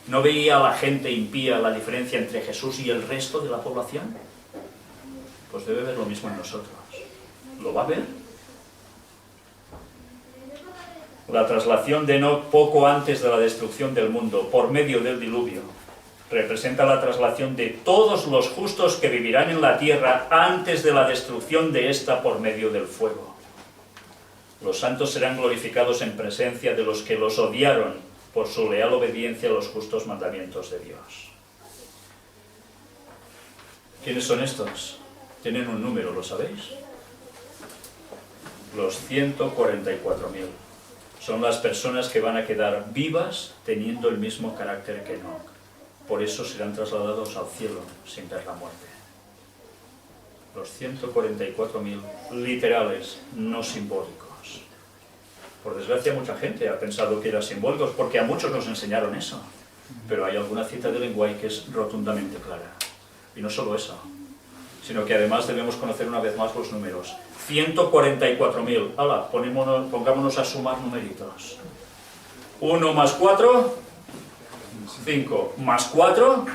¿No veía a la gente impía la diferencia entre Jesús y el resto de la población? Pues debe ver lo mismo en nosotros. ¿Lo va a ver? La traslación de Enoc poco antes de la destrucción del mundo, por medio del diluvio, representa la traslación de todos los justos que vivirán en la tierra antes de la destrucción de esta por medio del fuego. Los santos serán glorificados en presencia de los que los odiaron por su leal obediencia a los justos mandamientos de Dios. ¿Quiénes son estos? Tienen un número, ¿lo sabéis? Los 144.000. Son las personas que van a quedar vivas teniendo el mismo carácter que Enoc. Por eso serán trasladados al cielo sin ver la muerte. Los 144.000 literales, no simbólicos. Por desgracia, mucha gente ha pensado que eran simbólicos, porque a muchos nos enseñaron eso. Pero hay alguna cita de lenguaje que es rotundamente clara. Y no solo eso, sino que además debemos conocer una vez más los números. 144.000. Hala, pongámonos a sumar numeritos. 1 más 4, 5. Más 4,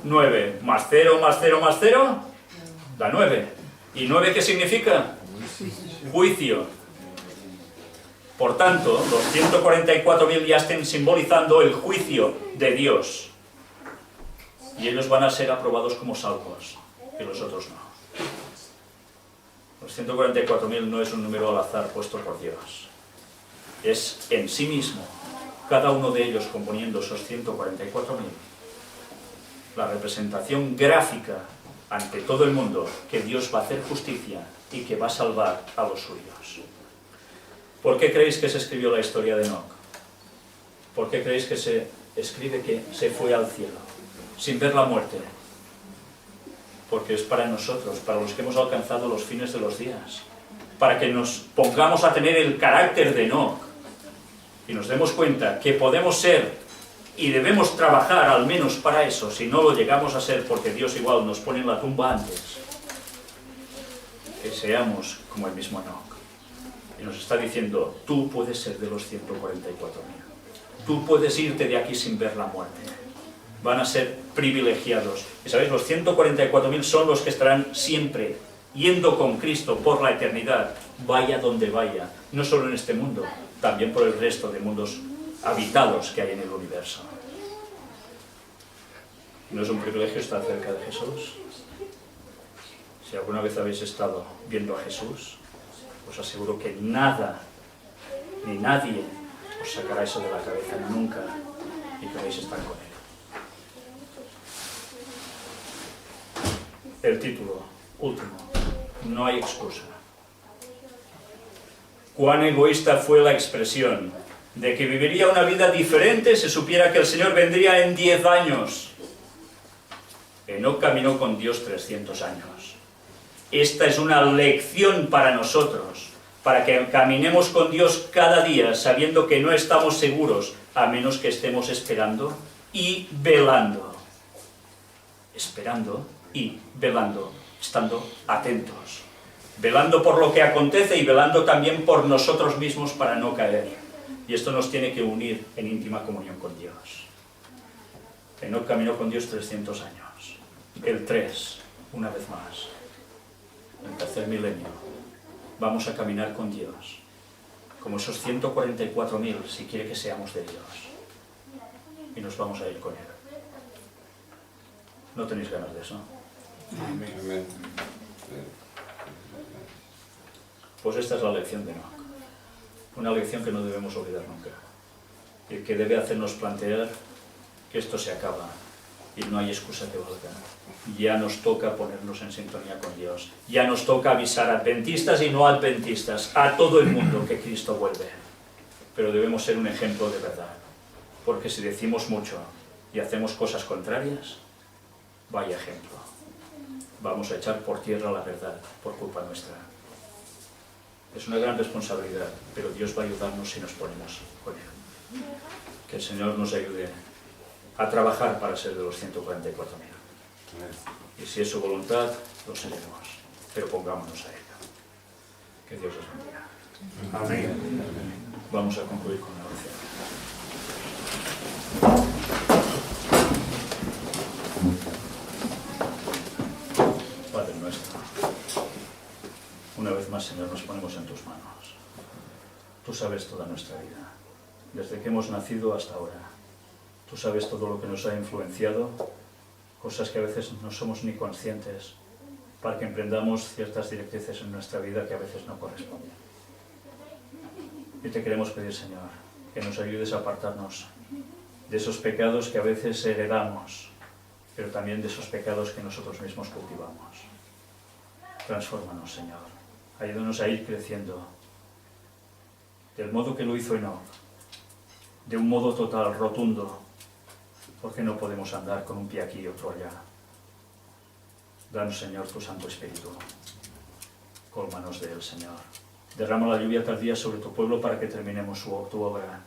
9. Más 0, más 0, más 0, da 9. ¿Y 9 qué significa? Juicio. Por tanto, los 144.000 ya estén simbolizando el juicio de Dios. Y ellos van a ser aprobados como salvos, y los otros no. Los 144.000 no es un número al azar puesto por Dios. Es en sí mismo, cada uno de ellos componiendo esos 144.000, la representación gráfica ante todo el mundo que Dios va a hacer justicia y que va a salvar a los suyos. ¿Por qué creéis que se escribió la historia de Enoc? ¿Por qué creéis que se escribe que se fue al cielo sin ver la muerte? Porque es para nosotros, para los que hemos alcanzado los fines de los días, para que nos pongamos a tener el carácter de Enoc y nos demos cuenta que podemos ser y debemos trabajar al menos para eso, si no lo llegamos a ser, porque Dios igual nos pone en la tumba antes, que seamos como el mismo Enoc. Y nos está diciendo, tú puedes ser de los 144.000, tú puedes irte de aquí sin ver la muerte. Van a ser privilegiados. Y sabéis, los 144.000 son los que estarán siempre yendo con Cristo por la eternidad, vaya donde vaya, no solo en este mundo, también por el resto de mundos habitados que hay en el universo. ¿No es un privilegio estar cerca de Jesús? Si alguna vez habéis estado viendo a Jesús, os aseguro que nada, ni nadie os sacará eso de la cabeza nunca, y queréis estar con Él. El título, último, no hay excusa. Cuán egoísta fue la expresión de que viviría una vida diferente si supiera que el Señor vendría en 10 años. Enoc caminó con Dios 300 años. Esta es una lección para nosotros, para que caminemos con Dios cada día, sabiendo que no estamos seguros, a menos que estemos esperando y velando. Esperando y velando, estando atentos. Velando por lo que acontece y velando también por nosotros mismos para no caer. Y esto nos tiene que unir en íntima comunión con Dios. Enoc caminó con Dios 300 años. El 3, una vez más. El tercer milenio. Vamos a caminar con Dios. Como esos 144.000, si quiere que seamos de Dios. Y nos vamos a ir con Él. ¿No tenéis ganas de eso? Amén. Pues esta es la lección de Enoc. Una lección que no debemos olvidar nunca. Y que debe hacernos plantear que esto se acaba y no hay excusa que valga. Ya nos toca ponernos en sintonía con Dios. Ya nos toca avisar a adventistas y no adventistas, a todo el mundo, que Cristo vuelve. Pero debemos ser un ejemplo de verdad. Porque si decimos mucho y hacemos cosas contrarias, vaya ejemplo. Vamos a echar por tierra la verdad por culpa nuestra. Es una gran responsabilidad, pero Dios va a ayudarnos si nos ponemos con Él. Que el Señor nos ayude a trabajar para ser de los 144.000. Y si es su voluntad, lo seremos. Pero pongámonos a ello. Que Dios os bendiga. Amén. Vamos a concluir con la oración. Padre nuestro, una vez más, Señor, nos ponemos en tus manos. Tú sabes toda nuestra vida, desde que hemos nacido hasta ahora. Tú sabes todo lo que nos ha influenciado, cosas que a veces no somos ni conscientes, para que emprendamos ciertas directrices en nuestra vida que a veces no corresponden. Y te queremos pedir, Señor, que nos ayudes a apartarnos de esos pecados que a veces heredamos, pero también de esos pecados que nosotros mismos cultivamos. Transfórmanos, Señor. Ayúdanos a ir creciendo del modo que lo hizo Enoc, de un modo total, rotundo, porque no podemos andar con un pie aquí y otro allá. Danos, Señor, tu Santo Espíritu. Cólmanos de él, Señor. Derrama la lluvia tardía sobre tu pueblo para que terminemos tu obra.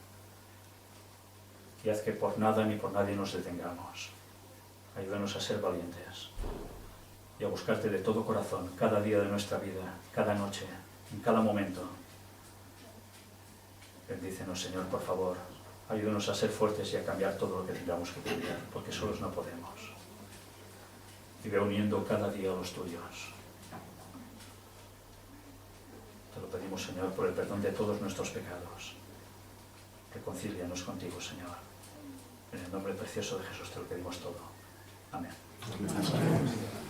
Y haz que por nada ni por nadie nos detengamos. Ayúdanos a ser valientes. y a buscarte de todo corazón, cada día de nuestra vida, cada noche, en cada momento. Bendícenos, Señor, por favor. Ayúdanos a ser fuertes y a cambiar todo lo que tengamos que cambiar, porque solos no podemos. Y ve uniendo cada día a los tuyos. Te lo pedimos, Señor, por el perdón de todos nuestros pecados. Reconcílianos contigo, Señor. En el nombre precioso de Jesús te lo pedimos todo. Amén. Amén.